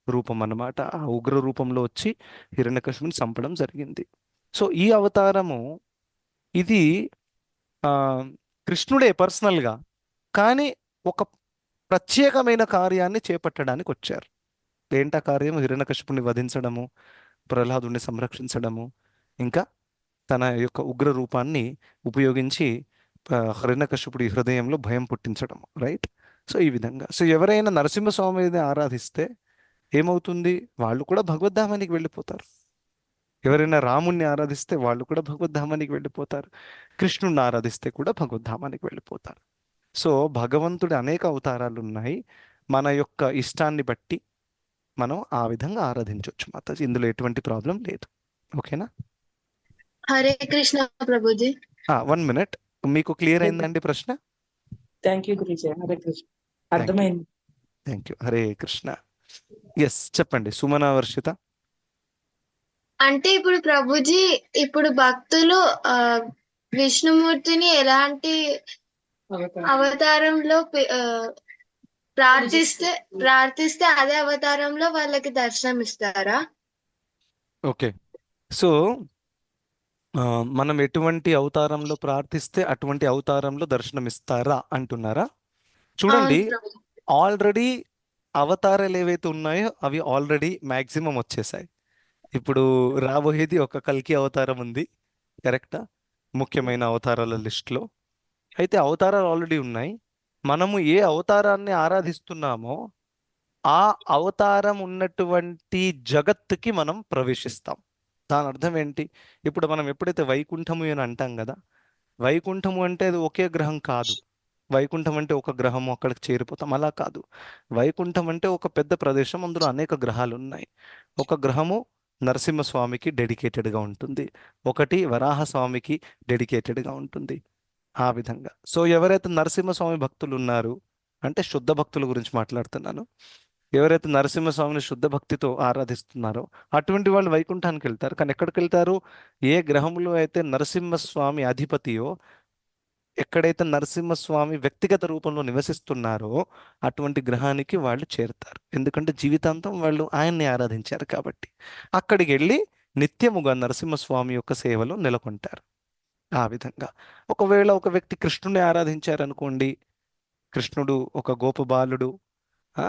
రూపం అన్నమాట. ఆ ఉగ్ర రూపంలో వచ్చి హిరణ్యకశిపుని చంపడం జరిగింది. సో ఈ అవతారము ఇది ఆ కృష్ణుడే పర్సనల్గా, కానీ ఒక ప్రత్యేకమైన కార్యాన్ని చేపట్టడానికి వచ్చారు. ఏంటా కార్యం? హిరణ్యకశిపుని వధించడము, ప్రహ్లాదుని సంరక్షించడము, ఇంకా తన యొక్క ఉగ్ర రూపాన్ని ఉపయోగించి హిరణ్యకశిపుడి హృదయంలో భయం పుట్టించడం, రైట్? సో ఈ విధంగా, సో ఎవరైనా నరసింహస్వామిని ఆరాధిస్తే ఏమవుతుంది? వాళ్ళు కూడా భగవద్ధామానికి వెళ్ళిపోతారు. ఎవరైనా రాముణ్ణి ఆరాధిస్తే వాళ్ళు కూడా భగవద్ధామానికి వెళ్ళిపోతారు. కృష్ణుణ్ణి ఆరాధిస్తే కూడా భగవద్ధామానికి వెళ్ళిపోతారు. సో భగవంతుడి అనేక అవతారాలు ఉన్నాయి. మన యొక్క ఇష్టాన్ని బట్టి మనం ఆ విధంగా ఆరాధించవచ్చు మాతాజీ. ఇందులో ఎటువంటి ప్రాబ్లం లేదు. ఓకేనా? హరే కృష్ణ ప్రభుజీ. 1 మినిట్. మీకు క్లియర్ అయిందండి ప్రశ్న? Thank you Guruji. Hare Krishna, thank you. అర్థమైంది. Thank you. Hare Krishna. Yes, చెప్పండి సుమన వర్షిత. అంటే ఇప్పుడు ప్రభుజీ, ఇప్పుడు భక్తులు విష్ణుమూర్తిని ఎలాంటి అవతారంలో ప్రార్థిస్తే అదే అవతారంలో వాళ్ళకి దర్శనం ఇస్తారా? ఓకే. సో మనం ఎటువంటి అవతారంలో ప్రార్థిస్తే అటువంటి అవతారంలో దర్శనం ఇస్తారా అంటున్నారా? చూడండి, అవును ప్రభుజీ. ఆల్రెడీ అవతారాలు ఏవైతే ఉన్నాయో అవి ఆల్రెడీ మ్యాక్సిమం వచ్చేసాయి. ఇప్పుడు రాబోయేది ఒక కల్కి అవతారం ఉంది, కరెక్టా? ముఖ్యమైన అవతారాల లిస్టులో అయితే అవతారాలు ఆల్రెడీ ఉన్నాయి. మనము ఏ అవతారాన్ని ఆరాధిస్తున్నామో ఆ అవతారం ఉన్నటువంటి జగత్తుకి మనం ప్రవేశిస్తాం. దాని అర్థం ఏంటి? ఇప్పుడు మనం ఎప్పుడైతే వైకుంఠము అని అంటాం కదా, వైకుంఠము అంటే అది ఒకే గ్రహం కాదు. వైకుంఠం అంటే ఒక గ్రహము, అక్కడికి చేరిపోతాం, అలా కాదు. వైకుంఠం అంటే ఒక పెద్ద ప్రదేశం, అందులో అనేక గ్రహాలు ఉన్నాయి. ఒక గ్రహము నరసింహస్వామికి డెడికేటెడ్గా ఉంటుంది, ఒకటి వరాహస్వామికి డెడికేటెడ్గా ఉంటుంది. ఆ విధంగా సో ఎవరైతే నరసింహస్వామి భక్తులు ఉన్నారు, అంటే శుద్ధ భక్తుల గురించి మాట్లాడుతున్నాను, ఎవరైతే నరసింహస్వామిని శుద్ధ భక్తితో ఆరాధిస్తున్నారో అటువంటి వాళ్ళు వైకుంఠానికి వెళ్తారు. కానీ ఎక్కడికి వెళ్తారు? ఏ గ్రహంలో అయితే నరసింహస్వామి అధిపతియో, ఎక్కడైతే నరసింహస్వామి వ్యక్తిగత రూపంలో నివసిస్తున్నారో అటువంటి గ్రహానికి వాళ్ళు చేరుతారు. ఎందుకంటే జీవితాంతం వాళ్ళు ఆయన్ని ఆరాధించారు కాబట్టి. అక్కడికి వెళ్ళి నిత్యముగా నరసింహస్వామి యొక్క సేవలో నెలకొంటారు. ఆ విధంగా ఒకవేళ ఒక వ్యక్తి కృష్ణుని ఆరాధించారనుకోండి, కృష్ణుడు ఒక గోపబాలుడు, ఆ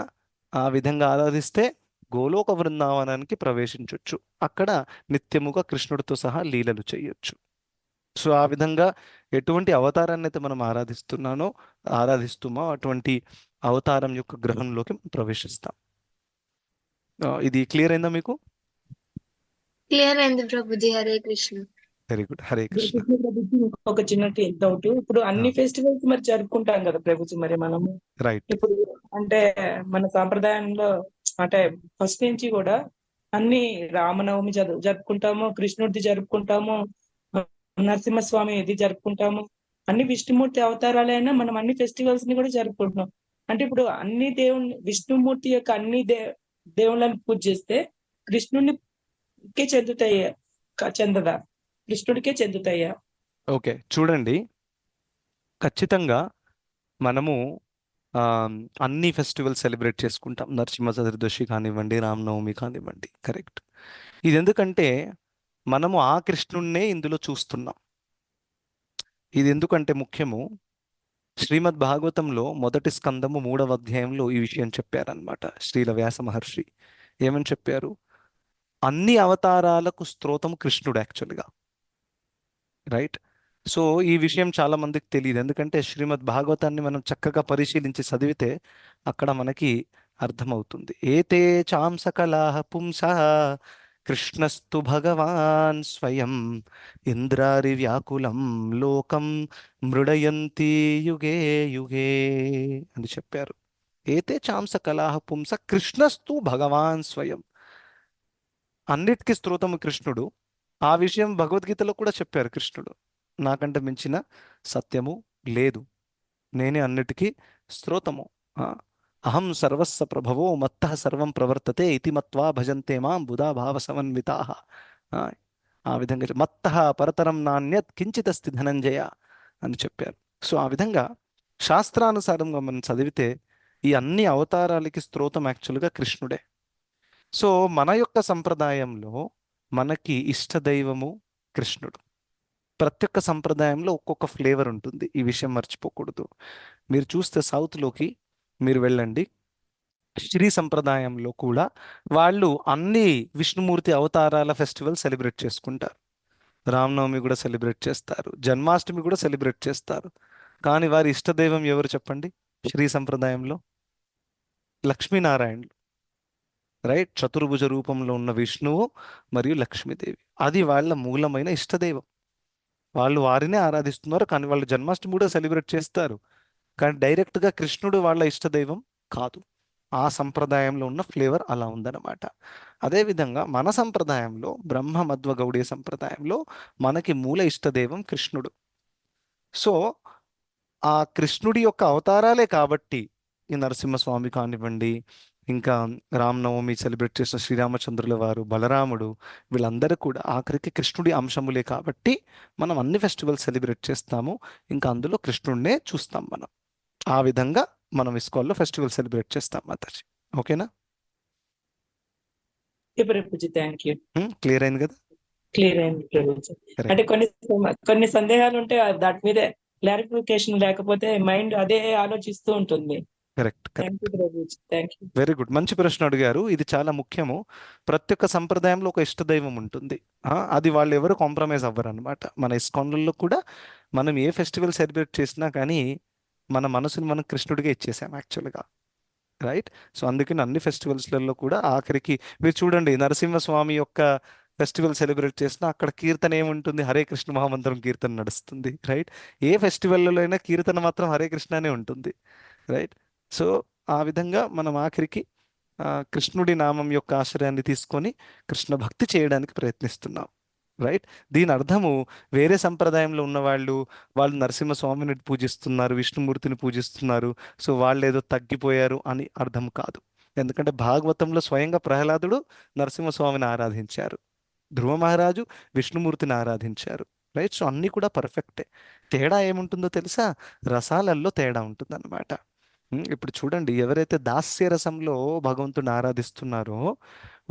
ఆ విధంగా ఆరాధిస్తే గోలోక బృందావనానికి ప్రవేశించవచ్చు. అక్కడ నిత్యముగా కృష్ణుడితో సహా లీలలు చేయొచ్చు. సో ఆ విధంగా ఎటువంటి అవతారాన్ని అయితే మనం ఆరాధిస్తుమో అటువంటి అవతారం యొక్క గ్రహంలోకి ప్రవేశిస్తాం. ఇది క్లియర్ అయిందా మీకు? క్లియర్ అయింది ప్రభుజీ. హరే కృష్ణ. Very good. హరే కృష్ణ. ప్రభుజీ, ఒక చిన్న డౌట్. ఇప్పుడు అన్ని ఫెస్టివల్స్ మరి జరుపుకుంటాం కదా ప్రభుజీ, మరి మనము రైట్. ఇప్పుడు అంటే మన సాంప్రదాయంలో అంటే ఫస్ట్ నుంచి కూడా అన్ని రామనవమి జరుపుకుంటాము, కృష్ణుడిది జరుపుకుంటాము, నరసింహస్వామి ఇది జరుపుకుంటాము. అన్ని విష్ణుమూర్తి అవతారాలైనా మనం అన్ని ఫెస్టివల్స్ ని కూడా జరుపుకుంటున్నాం. అంటే ఇప్పుడు అన్ని విష్ణుమూర్తి యొక్క అన్ని దేవుళ్ళని పూజ చేస్తే కృష్ణుడికే చెందదా? కృష్ణుడికే చెందుతాయా? ఓకే, చూడండి, ఖచ్చితంగా మనము అన్ని ఫెస్టివల్స్ సెలబ్రేట్ చేసుకుంటాం. నరసింహ చతుర్దశి కానివ్వండి, రామనవమి కానివ్వండి, కరెక్ట్. ఇది ఎందుకంటే మనము ఆ కృష్ణుణ్ణే ఇందులో చూస్తున్నాం. ఇది ఎందుకంటే ముఖ్యము, శ్రీమద్ భాగవతంలో మొదటి స్కందము 3వ అధ్యాయంలో ఈ విషయం చెప్పారనమాట శ్రీల వ్యాస మహర్షి. ఏమని చెప్పారు? అన్ని అవతారాలకు స్తోత్రం కృష్ణుడు యాక్చువల్గా, రైట్? సో ఈ విషయం చాలా మందికి తెలియదు. ఎందుకంటే శ్రీమద్ భాగవతాన్ని మనం చక్కగా పరిశీలించి చదివితే అక్కడ మనకి అర్థమవుతుంది. ఏతే చాం సకలాః పుంసః కృష్ణస్తు భగవాన్ స్వయం ఇంద్రారి వ్యాకులం లోకం మృడయంతి యుగే యుగే అని చెప్పారు. ఏతే చాం సకలాః పుంస కృష్ణస్తు భగవాన్ స్వయం. అన్నిటికీ స్తోత్రము కృష్ణుడు. ఆ విషయం భగవద్గీతలో కూడా చెప్పారు కృష్ణుడు. నాకంటే మించిన సత్యము లేదు, నేనే అన్నిటికీ స్తోత్రము. అహం సర్వస్వ ప్రభవో మత్తః సర్వం ప్రవర్తతే ఇతి మత్వా భజంతే మాం బుధా భావ సమన్వితాః. ఆ విధంగా మత్తః పరతరం నాణ్యత్ కించితస్తి ధనంజయ అని చెప్పారు. సో ఆ విధంగా శాస్త్రానుసారంగా మనం చదివితే ఈ అన్ని అవతారాలకి స్తోత్రం యాక్చువల్గా కృష్ణుడే. సో మన యొక్క సంప్రదాయంలో మనకి ఇష్టదైవము కృష్ణుడు. ప్రతి ఒక్క సంప్రదాయంలో ఒక్కొక్క ఫ్లేవర్ ఉంటుంది, ఈ విషయం మర్చిపోకూడదు. మీరు చూస్తే సౌత్లోకి మీరు వెళ్ళండి, శ్రీ సంప్రదాయంలో కూడా వాళ్ళు అన్ని విష్ణుమూర్తి అవతారాల ఫెస్టివల్ సెలబ్రేట్ చేసుకుంటారు. రామనవమి కూడా సెలబ్రేట్ చేస్తారు, జన్మాష్టమి కూడా సెలబ్రేట్ చేస్తారు. కానీ వారి ఇష్టదైవం ఎవరు చెప్పండి? శ్రీ సంప్రదాయంలో లక్ష్మీనారాయణులు, రైట్? చతుర్భుజ రూపంలో ఉన్న విష్ణువు మరియు లక్ష్మీదేవి, అది వాళ్ళ మూలమైన ఇష్టదైవం. వాళ్ళు వారినే ఆరాధిస్తున్నారు, కానీ వాళ్ళు జన్మాష్టమి కూడా సెలబ్రేట్ చేస్తారు, కానీ డైరెక్ట్గా కృష్ణుడు వాళ్ళ ఇష్టదైవం కాదు. ఆ సంప్రదాయంలో ఉన్న ఫ్లేవర్ అలా ఉందన్నమాట. అదేవిధంగా మన సంప్రదాయంలో, బ్రహ్మ మధ్వ గౌడీయ సంప్రదాయంలో మనకి మూల ఇష్టదైవం కృష్ణుడు. సో ఆ కృష్ణుడి యొక్క అవతారాలే కాబట్టి ఈ నరసింహస్వామి కానివ్వండి, ఇంకా రామనవమి సెలబ్రేట్ చేసిన శ్రీరామచంద్రుల వారు, బలరాముడు, వీళ్ళందరూ కూడా ఆఖరికి కృష్ణుడి అంశములే కాబట్టి మనం అన్ని ఫెస్టివల్స్ సెలబ్రేట్ చేస్తాము. ఇంకా అందులో కృష్ణుడినే చూస్తాం మనం. ఆ విధంగా మనం ఇస్కాన్లో ఫెస్టివల్ సెలబ్రేట్ చేస్తాం మాతాజీ. ఓకేనా? Prabhuji thank you. క్లియర్ అయింది కదా? క్లియర్ అయింది ప్రభుజీ. Correct. అంటే కొన్ని సందేహాలు ఉంటే దాని మీద క్లారిఫికేషన్ లేకపోతే మైండ్ అదే ఆలోచిస్తూ ఉంటుంది. Correct. Thank you Prabhuji. Thank you. Very good, మంచి ప్రశ్న అడిగారు. ఇది చాలా ముఖ్యము. ప్రతి ఒక్క సంప్రదాయంలో ఒక ఇష్టదైవం ఉంటుంది. అది వాళ్ళు ఎవరు కాంప్రమైజ్ అవ్వరు అనమాట. మన ఇస్కాన్లలో కూడా మనం ఏ ఫెస్టివల్ సెలబ్రేట్ చేసినా కానీ మన మనసుని మనం కృష్ణుడిగా ఇచ్చేసాం యాక్చువల్గా. రైట్? సో అందుకని అన్ని ఫెస్టివల్స్లలో కూడా ఆఖరికి మీరు చూడండి, నరసింహస్వామి యొక్క ఫెస్టివల్ సెలబ్రేట్ చేసినా అక్కడ కీర్తన ఏముంటుంది? హరే కృష్ణ మహామంత్రం కీర్తన నడుస్తుంది. రైట్? ఏ ఫెస్టివల్లో అయినా కీర్తన మాత్రం హరే కృష్ణనే ఉంటుంది. రైట్? సో ఆ విధంగా మనం ఆఖరికి కృష్ణుడి నామం యొక్క ఆశ్రయాన్ని తీసుకొని కృష్ణ భక్తి చేయడానికి ప్రయత్నిస్తున్నాం. రైట్? దీని అర్థము వేరే సంప్రదాయంలో ఉన్నవాళ్ళు, వాళ్ళు నరసింహస్వామిని పూజిస్తున్నారు, విష్ణుమూర్తిని పూజిస్తున్నారు, సో వాళ్ళు ఏదో తగ్గిపోయారు అని అర్థం కాదు. ఎందుకంటే భాగవతంలో స్వయంగా ప్రహ్లాదుడు నరసింహస్వామిని ఆరాధించారు, ధ్రువ మహారాజు విష్ణుమూర్తిని ఆరాధించారు. రైట్? సో అన్నీ కూడా పర్ఫెక్టే. తేడా ఏముంటుందో తెలుసా? రసాలల్లో తేడా ఉంటుందన్నమాట. ఇప్పుడు చూడండి, ఎవరైతే దాస్య రసంలో భగవంతుని ఆరాధిస్తున్నారో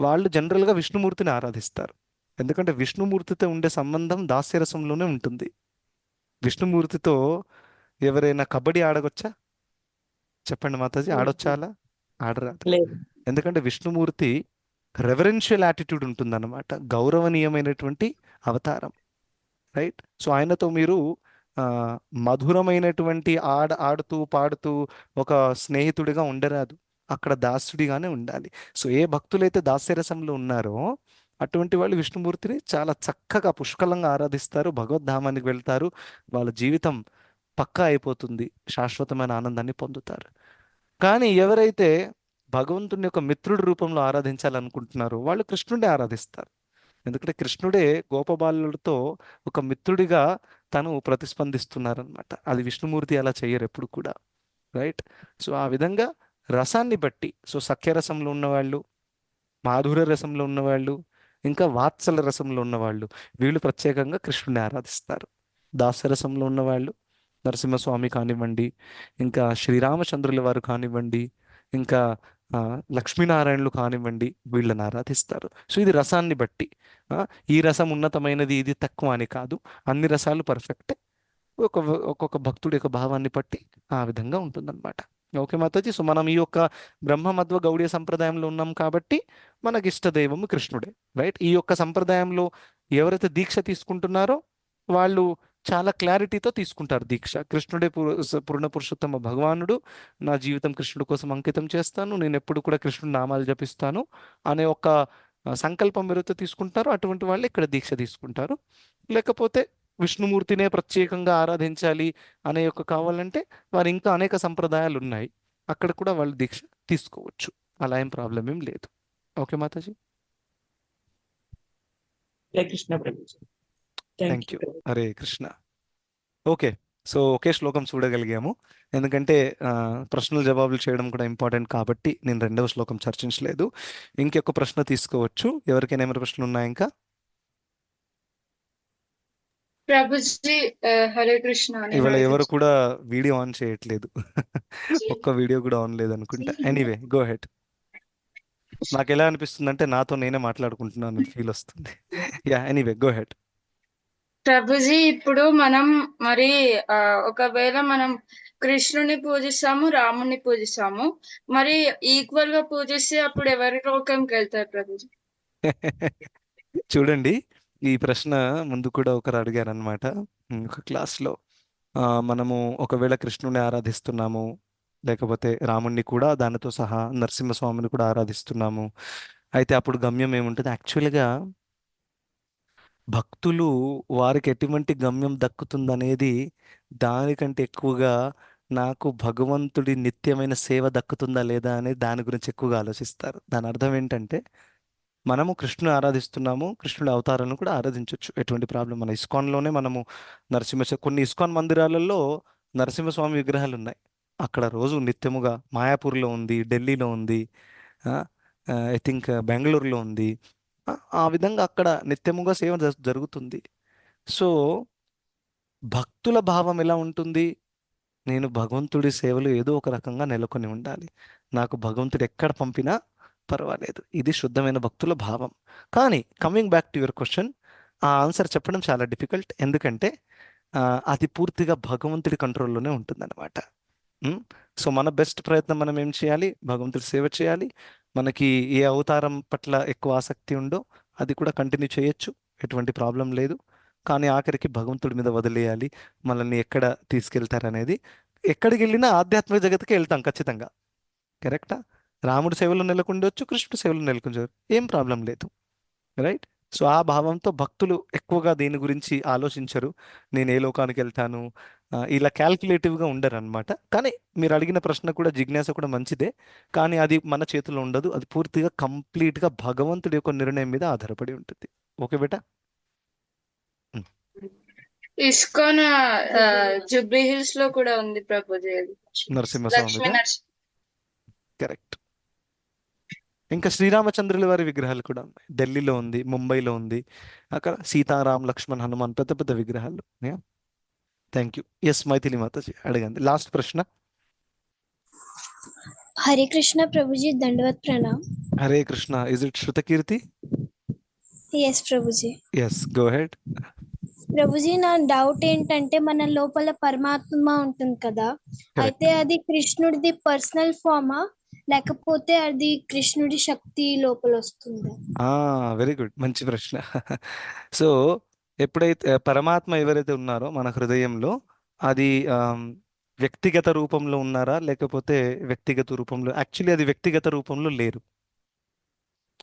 వాళ్ళు జనరల్గా విష్ణుమూర్తిని ఆరాధిస్తారు. ఎందుకంటే విష్ణుమూర్తితో ఉండే సంబంధం దాస్యరసంలోనే ఉంటుంది. విష్ణుమూర్తితో ఎవరైనా కబడ్డీ ఆడగొచ్చా? చెప్పండి మాతాజీ, ఆడొచ్చా? అలా ఆడరాదు. లేదు. ఎందుకంటే విష్ణుమూర్తి రెవరెన్షియల్ యాటిట్యూడ్ ఉంటుందన్నమాట, గౌరవనీయమైనటువంటి అవతారం. రైట్? సో ఆయనతో మీరు మధురమైనటువంటి ఆడుతూ పాడుతూ ఒక స్నేహితుడిగా ఉండరాదు, అక్కడ దాసుడిగానే ఉండాలి. సో ఏ భక్తులైతే దాస్యరసంలో ఉన్నారో అటువంటి వాళ్ళు విష్ణుమూర్తిని చాలా చక్కగా పుష్కలంగా ఆరాధిస్తారు, భగవద్ధామానికి వెళ్తారు, వాళ్ళ జీవితం పక్కా అయిపోతుంది, శాశ్వతమైన ఆనందాన్ని పొందుతారు. కానీ ఎవరైతే భగవంతుని యొక్క మిత్రుడి రూపంలో ఆరాధించాలనుకుంటున్నారో వాళ్ళు కృష్ణుడిని ఆరాధిస్తారు. ఎందుకంటే కృష్ణుడే గోపబాలులతో ఒక మిత్రుడిగా తను ప్రతిస్పందిస్తున్నారనమాట. అది విష్ణుమూర్తి అలా చెయ్యరు ఎప్పుడు కూడా. రైట్? సో ఆ విధంగా రసాన్ని బట్టి, సో సఖ్యరసంలో ఉన్నవాళ్ళు, మాధుర్య రసంలో ఉన్నవాళ్ళు, ఇంకా వాత్సల రసంలో ఉన్నవాళ్ళు, వీళ్ళు ప్రత్యేకంగా కృష్ణుని ఆరాధిస్తారు. దాసరసంలో ఉన్నవాళ్ళు నరసింహస్వామి కానివ్వండి, ఇంకా శ్రీరామచంద్రుల వారు కానివ్వండి, ఇంకా లక్ష్మీనారాయణులు కానివ్వండి, వీళ్ళని ఆరాధిస్తారు. సో ఇది రసాన్ని బట్టి. ఈ రసం ఉన్నతమైనది, ఇది తక్కువ అని కాదు, అన్ని రసాలు పర్ఫెక్టే. ఒక్కొక్క భక్తుడి యొక్క భావాన్ని బట్టి ఆ విధంగా ఉంటుందన్నమాట. ఓకే మాతాజీ? సో మనం ఈ యొక్క బ్రహ్మ మధ్వ గౌడీయ సంప్రదాయంలో ఉన్నాం కాబట్టి మనకి ఇష్టదైవము కృష్ణుడే. రైట్? ఈ యొక్క సంప్రదాయంలో ఎవరైతే దీక్ష తీసుకుంటున్నారో వాళ్ళు చాలా క్లారిటీతో తీసుకుంటారు దీక్ష. కృష్ణుడే పూర్ణ పురుషోత్తమ భగవానుడు, నా జీవితం కృష్ణుడి కోసం అంకితం చేస్తాను, నేను ఎప్పుడు కూడా కృష్ణుడి నామాలు జపిస్తాను అనే ఒక సంకల్పం ఎవరైతే తీసుకుంటారో అటువంటి వాళ్ళు ఇక్కడ దీక్ష తీసుకుంటారు. లేకపోతే విష్ణుమూర్తినే ప్రత్యేకంగా ఆరాధించాలి అనే యొక్క కావాలంటే వారు ఇంకా అనేక సంప్రదాయాలు ఉన్నాయి, అక్కడ కూడా వాళ్ళు దీక్ష తీసుకోవచ్చు. అలా ఏం ప్రాబ్లం ఏం లేదు. Okay Mataji? Hare Krishna Prabhuji. Thank you. Hare Krishna. Okay, so ఒకే శ్లోకం చూడగలిగాము. ఎందుకంటే ప్రశ్నలు జవాబులు చేయడం కూడా ఇంపార్టెంట్ కాబట్టి నేను రెండవ శ్లోకం చర్చించలేదు. ఇంకొక ప్రశ్న తీసుకోవచ్చు. ఎవరికైనా ఏమైనా ప్రశ్నలు ఉన్నాయా ఇంకా? ప్రభుజీ హరే కృష్ణ. ఇవాళ ఎవరు కూడా వీడియో ఆన్ చేయట్లేదు, ఒక్క వీడియో కూడా ఆన్ లేదు అనుకుంటా. Anyway go head. నాకు ఎలా అనిపిస్తుంది అంటే నాతో నేనే మాట్లాడుకుంటున్నాను ఫీల్ వస్తుంది. Yeah, anyway go ahead. Prabhuji, ఇప్పుడు మనం మరి ఒకవేళ మనం కృష్ణుని పూజిస్తాము, రాముని పూజిస్తాము, మరి ఈక్వల్ గా పూజిస్తే అప్పుడు ఎవరి లోకంకి వెళ్తారు ప్రభుజీ? చూడండి, ఈ ప్రశ్న ముందు కూడా ఒకరు అడిగారు అనమాట ఒక క్లాస్లో. మనము ఒకవేళ కృష్ణుని ఆరాధిస్తున్నాము, లేకపోతే రాముణ్ణి కూడా దానితో సహా నరసింహస్వామిని కూడా ఆరాధిస్తున్నాము. అయితే అప్పుడు గమ్యం ఏముంటుంది? యాక్చువల్గా భక్తులు వారికి ఎటువంటి గమ్యం దక్కుతుందనేది దానికంటే ఎక్కువగా నాకు భగవంతుడి నిత్యమైన సేవ దక్కుతుందా లేదా అనేది దాని గురించి ఎక్కువగా ఆలోచిస్తారు. దాని అర్థం ఏంటంటే మనము కృష్ణుని ఆరాధిస్తున్నాము, కృష్ణుడి అవతారాలను కూడా ఆరాధించవచ్చు, ఎటువంటి ప్రాబ్లం. మన ఇస్కాన్లోనే మనము కొన్ని ఇస్కాన్ మందిరాలలో నరసింహస్వామి విగ్రహాలు ఉన్నాయి. అక్కడ రోజు నిత్యముగా మాయాపూర్లో ఉంది, ఢిల్లీలో ఉంది, ఐ థింక్ బెంగళూరులో ఉంది. ఆ విధంగా అక్కడ నిత్యముగా సేవ జరుగుతుంది. సో భక్తుల భావం ఎలా ఉంటుంది? నేను భగవంతుడి సేవలో ఏదో ఒక రకంగా నెలకొని ఉండాలి, నాకు భగవంతుడు ఎక్కడ పంపినా పర్వాలేదు. ఇది శుద్ధమైన భక్తుల భావం. కానీ coming back to your question, ఆ ఆన్సర్ చెప్పడం చాలా డిఫికల్ట్. ఎందుకంటే అది పూర్తిగా భగవంతుడి కంట్రోల్లోనే ఉంటుందన్నమాట. సో మన బెస్ట్ ప్రయత్నం మనం ఏం చేయాలి? భగవంతుడి సేవ చేయాలి. మనకి ఏ అవతారం పట్ల ఎక్కువ ఆసక్తి ఉందో అది కూడా కంటిన్యూ చేయొచ్చు, ఎటువంటి ప్రాబ్లం లేదు. కానీ ఆఖరికి భగవంతుడి మీద వదిలేయాలి. మనల్ని ఎక్కడ తీసుకెళ్తారనేది, ఎక్కడికి వెళ్ళినా ఆధ్యాత్మిక జగత్తుకి వెళ్తాం ఖచ్చితంగా. కరెక్టా? రాముడి సేవలో నెలకొండొచ్చు, కృష్ణుడి సేవలో నెలకొండొచ్చు, ఏం ప్రాబ్లం లేదు. రైట్? సో ఆ భావంతో భక్తులు ఎక్కువగా దీని గురించి ఆలోచించరు. నేను ఏ లోకానికి వెళ్తాను, ఇలా క్యాల్కులేటివ్గా ఉండరు అనమాట. కానీ మీరు అడిగిన ప్రశ్న కూడా, జిజ్ఞాస కూడా మంచిదే. కానీ అది మన చేతిలో ఉండదు, అది పూర్తిగా కంప్లీట్గా భగవంతుడి యొక్క నిర్ణయం మీద ఆధారపడి ఉంటుంది. ఓకే బేటా? ఇస్కాన్ జూబ్లీ హిల్స్ లో కూడా ఉంది ప్రభుజీ. నరసింహస్వామి లక్ష్మీ నరసింహ. కరెక్ట్. ఇంకా శ్రీరామచంద్రుల వారి విగ్రహాలు కూడా ఉన్నాయి. ఢిల్లీలో ఉంది, ముంబైలో ఉంది. అక్కడ సీతారాం, లక్ష్మణ్, హనుమాన్ పెద్ద పెద్ద విగ్రహాలు. Thank you. Yes Maithili Mataji అడగండి, లాస్ట్ ప్రశ్న. హరే కృష్ణ ప్రభుజీ, దండవత్ ప్రణామ్. Hare Krishna. Is it Shrutakirti? Yes Prabhuji. Yes, go ahead. Prabhuji, నా డౌట్ ఏంటంటే మన లోపల పరమాత్మ ఉంటుంది కదా, అయితే అది కృష్ణుడిది పర్సనల్ ఫామా లేకపోతే అది కృష్ణుడి శక్తి లోపల వస్తుందా? వెరీ గుడ్, మంచి ప్రశ్న. సో ఎప్పుడైతే పరమాత్మ ఎవరైతే ఉన్నారో మన హృదయంలో, అది వ్యక్తిగత రూపంలో ఉన్నారా లేకపోతే వ్యక్తిగత రూపంలో? యాక్చువల్లీ అది వ్యక్తిగత రూపంలో లేరు.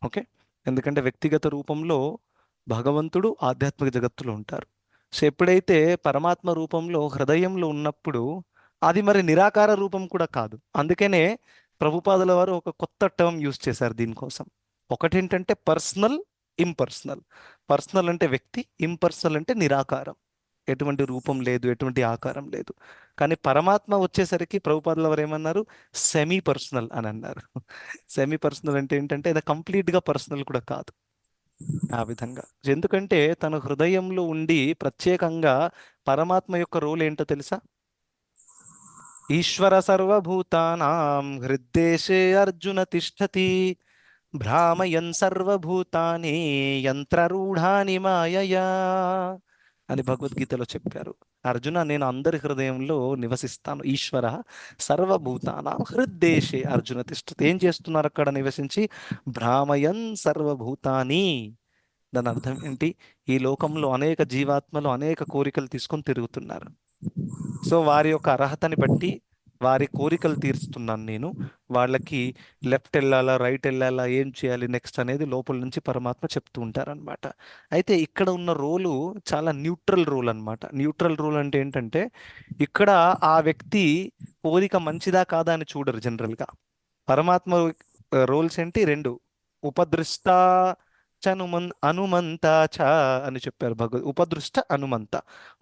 ఓకే? ఎందుకంటే వ్యక్తిగత రూపంలో భగవంతుడు ఆధ్యాత్మిక జగత్తులో ఉంటారు. సో ఎప్పుడైతే పరమాత్మ రూపంలో హృదయంలో ఉన్నప్పుడు అది మరి నిరాకార రూపం కూడా కాదు. అందుకనే ప్రభుపాదుల వారు ఒక కొత్త టర్మ్ యూజ్ చేశారు దీనికోసం. ఒకటేంటంటే పర్సనల్, ఇంపర్సనల్. పర్సనల్ అంటే వ్యక్తి, ఇంపర్సనల్ అంటే నిరాకారం, ఎటువంటి రూపం లేదు, ఎటువంటి ఆకారం లేదు. కానీ పరమాత్మ వచ్చేసరికి ప్రభుపాదుల వారు ఏమన్నారు? సెమీ పర్సనల్ అని అన్నారు. సెమీ పర్సనల్ అంటే ఏంటంటే అది కంప్లీట్గా పర్సనల్ కూడా కాదు. ఆ విధంగా, ఎందుకంటే తన హృదయంలో ఉండి ప్రత్యేకంగా పరమాత్మ యొక్క రోల్ ఏంటో తెలుసా? ఈశ్వర సర్వభూతానాం హృద్దేశే అర్జున తిష్టతి భ్రామయన్ సర్వభూతాని యంత్రరూఢాని మాయయా అని భగవద్గీతలో చెప్పారు. అర్జున, నేను అందరి హృదయంలో నివసిస్తాను. ఈశ్వర సర్వభూతానాం హృద్దేశే అర్జున తిష్టతి. ఏం చేస్తున్నారు అక్కడ నివసించి? భ్రామయన్ సర్వభూతాని. దాని అర్థం ఏంటి? ఈ లోకంలో అనేక జీవాత్మలు అనేక కోరికలు తీసుకొని తిరుగుతున్నారు. సో వారి యొక్క అర్హతని బట్టి వారి కోరికలు తీరుస్తున్నాను నేను. వాళ్ళకి లెఫ్ట్ వెళ్ళాలా, రైట్ వెళ్ళాలా, ఏం చేయాలి నెక్స్ట్ అనేది లోపల నుంచి పరమాత్మ చెప్తూ ఉంటారనమాట. అయితే ఇక్కడ ఉన్న రోలు చాలా న్యూట్రల్ రోల్ అనమాట. న్యూట్రల్ రోల్ అంటే ఏంటంటే ఇక్కడ ఆ వ్యక్తి కోరిక మంచిదా కాదా అని చూడరు జనరల్గా. పరమాత్మ రోల్స్ ఏంటి? రెండు. ఉపదృష్ట అనుమంత చ అని చెప్పారు భగవద్. ఉపదృష్ట, అనుమంత.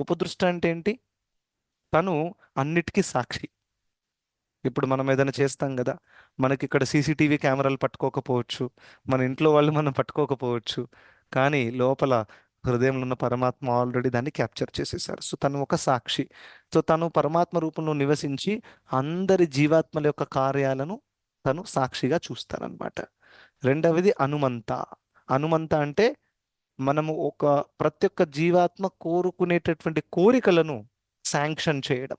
ఉపదృష్ట అంటే ఏంటి? తను అన్నిటికీ సాక్షి. ఇప్పుడు మనం ఏదైనా చేస్తాం కదా, మనకి ఇక్కడ సీసీటీవీ కెమెరాలు పట్టుకోకపోవచ్చు, మన ఇంట్లో వాళ్ళు మనం పట్టుకోకపోవచ్చు, కానీ లోపల హృదయంలో ఉన్న పరమాత్మ ఆల్రెడీ దాన్ని క్యాప్చర్ చేసేసారు. సో తను ఒక సాక్షి. సో తను పరమాత్మ రూపంలో నివసించి అందరి జీవాత్మల యొక్క కార్యాలను తను సాక్షిగా చూస్తారనమాట. రెండవది అనుమంత. అనుమంత అంటే మనము ప్రతి ఒక్క జీవాత్మ కోరుకునేటటువంటి కోరికలను శాంక్షన్ చేయడం.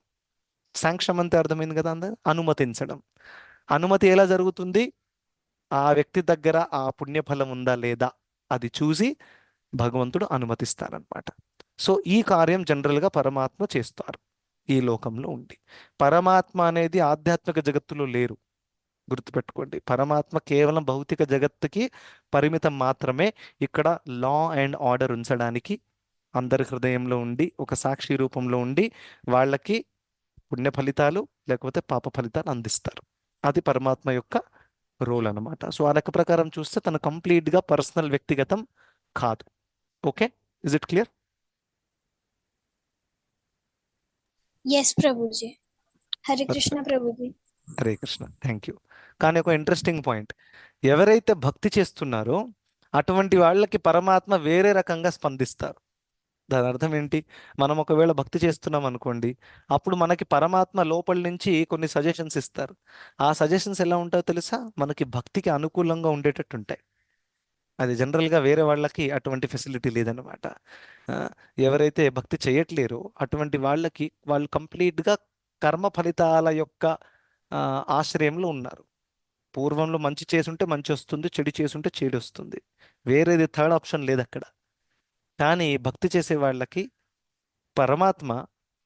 శాంక్షన్ అంటే అర్థమైంది కదా, అనుమతించడం. అనుమతి ఎలా జరుగుతుంది? ఆ వ్యక్తి దగ్గర ఆ పుణ్యఫలం ఉందా లేదా అది చూసి భగవంతుడు అనుమతిస్తారనమాట. సో ఈ కార్యం జనరల్గా పరమాత్మ చేస్తారు. ఈ లోకంలో ఉండి. పరమాత్మ అనేది ఆధ్యాత్మిక జగత్తులో లేరు. గుర్తుపెట్టుకోండి, పరమాత్మ కేవలం భౌతిక జగత్తుకి పరిమితం మాత్రమే. ఇక్కడ లా అండ్ ఆర్డర్ ఉంచడానికి అందరి హృదయంలో ఉండి ఒక సాక్షి రూపంలో ఉండి వాళ్ళకి పుణ్య ఫలితాలు లేకపోతే పాప ఫలితాలు అందిస్తారు. అది పరమాత్మ యొక్క రోల్ అన్నమాట. సో ఆ లెక్క ప్రకారం చూస్తే తను కంప్లీట్గా పర్సనల్, వ్యక్తిగతం కాదు. Okay, is it clear? Yes Prabhuji. Hare Krishna Prabhuji. Hare Krishna, thank you. కానీ ఒక ఇంట్రెస్టింగ్ పాయింట్, ఎవరైతే భక్తి చేస్తున్నారో అటువంటి వాళ్ళకి పరమాత్మ వేరే రకంగా స్పందిస్తారు. దాని అర్థం ఏంటి? మనం ఒకవేళ భక్తి చేస్తున్నాం అనుకోండి, అప్పుడు మనకి పరమాత్మ లోపల నుంచి కొన్ని సజెషన్స్ ఇస్తారు. ఆ సజెషన్స్ ఎలా ఉంటాయో తెలుసా? మనకి భక్తికి అనుకూలంగా ఉండేటట్టు ఉంటాయి. అది జనరల్గా వేరే వాళ్ళకి అటువంటి ఫెసిలిటీ లేదనమాట. ఆ, ఎవరైతే భక్తి చేయట్లేరో అటువంటి వాళ్ళకి వాళ్ళు కంప్లీట్గా కర్మ ఫలితాల యొక్క ఆశ్రయంలో ఉన్నారు. పూర్వంలో మంచి చేసుంటే మంచి వస్తుంది, చెడు చేసుంటే చెడు వస్తుంది. వేరేది థర్డ్ ఆప్షన్ లేదు అక్కడ. కానీ భక్తి చేసే వాళ్ళకి పరమాత్మ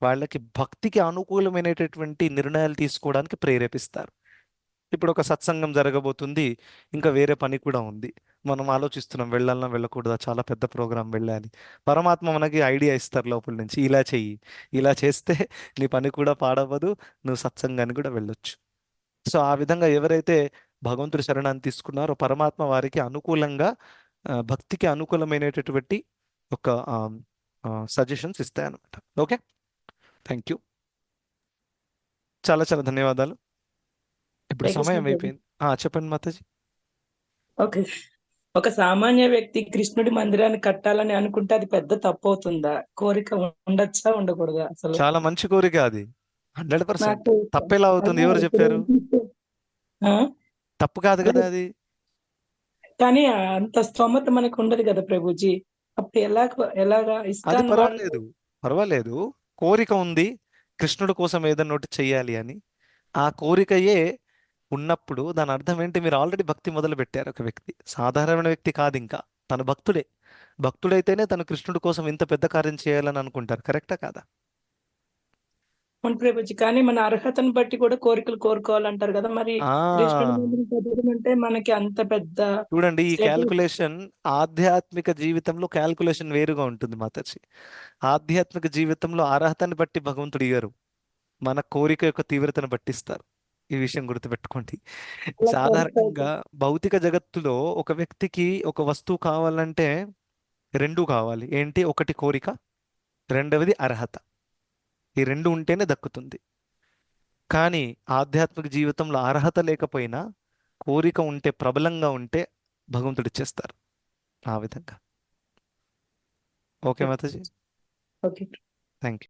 వాళ్ళకి భక్తికి అనుకూలమైనటువంటి నిర్ణయాలు తీసుకోవడానికి ప్రేరేపిస్తారు. ఇప్పుడు ఒక సత్సంగం జరగబోతుంది, ఇంకా వేరే పని కూడా ఉంది, మనం ఆలోచిస్తున్నాం వెళ్ళాలన్నా వెళ్ళకూడదా, చాలా పెద్ద ప్రోగ్రాం వెళ్ళాలి. పరమాత్మ మనకి ఐడియా ఇస్తారు లోపల నుంచి, ఇలా చెయ్యి, ఇలా చేస్తే నీ పని కూడా పాడవదు, నువ్వు సత్సంగానికి కూడా వెళ్ళొచ్చు. సో ఆ విధంగా ఎవరైతే భగవంతుడి శరణాన్ని తీసుకున్నారో పరమాత్మ వారికి అనుకూలంగా భక్తికి అనుకూలమైనటువంటి ఒక సజెషన్స్ ఇస్తాయన్నమాట. ఓకే, థ్యాంక్ యూ, చాలా చాలా ధన్యవాదాలు. ఇప్పుడు హరే కృష్ణ సమయం ప్రభు. అయిపోయింది. చెప్పండి మాతాజీ. ఓకే. ఒక సామాన్య వ్యక్తి కృష్ణుడి మందిరాన్ని కట్టాలని అనుకుంటే అది పెద్ద తప్పు అవుతుందా? కోరిక ఉండొచ్చా, ఉండకూడదా అసలు? చాలా మంచి కోరిక అది, 100%. నాకు తప్పెలా అవుతుంది? అదే ఎవరు ఇప్పుడు చెప్పారు? ఆ? తప్పు కాదు అదే, కదా అది. కానీ అంత స్తోమత మనకు ఉండదు కదా ప్రభుజీ. అప్పుడు ఎలాగా అది ఇస్కాన్ వాళ్ళు పర్వాలేదు, పర్వాలేదు. కోరిక ఉంది, కృష్ణుడి కోసం ఏదన్నా ఒకటి చెయ్యాలి అని. ఆ కోరికయే ఉన్నప్పుడు దాని అర్థం ఏంటి? మీరు ఆల్రెడీ భక్తి మొదలు పెట్టారు. ఒక వ్యక్తి సాధారణ వ్యక్తి కాదు, ఇంకా తను భక్తుడే. భక్తుడైతేనే తను కృష్ణుడి కోసం ఇంత పెద్ద కార్యం చేయాలని అనుకుంటారు. కరెక్టా కాదా? అవును ప్రభుజీ, కానీ మన అర్హతను బట్టి కూడా కోరికలు కోరుకోవాలంటారు కదా. మరి ఆ కృష్ణుడి మందిరం కట్టడం అంటే మనకి అంత పెద్ద చూడండి, ఈ శ్రద్ధ. క్యాల్కులేషన్ ఆధ్యాత్మిక జీవితంలో క్యాల్కులేషన్ వేరుగా ఉంటుంది మాతాజీ. ఆధ్యాత్మిక జీవితంలో అర్హతని బట్టి భగవంతుడు ఇయ్యరు, మన కోరిక యొక్క తీవ్రతను బట్టిస్తారు. ఈ విషయం గుర్తుపెట్టుకోండి. అలా సాధారణంగా భౌతిక జగత్తులో ఒక వ్యక్తికి ఒక వస్తువు కావాలంటే రెండు కావాలి. ఏంటి? ఒకటి కోరిక, రెండవది అర్హత. ఈ రెండు ఉంటేనే దక్కుతుంది. కానీ ఆధ్యాత్మిక జీవితంలో అర్హత లేకపోయినా కోరిక ఉంటే, ప్రబలంగా ఉంటే భగవంతుడు ఇచ్చేస్తారు. ఆ విధంగా. Okay Mataji, okay. Thank you.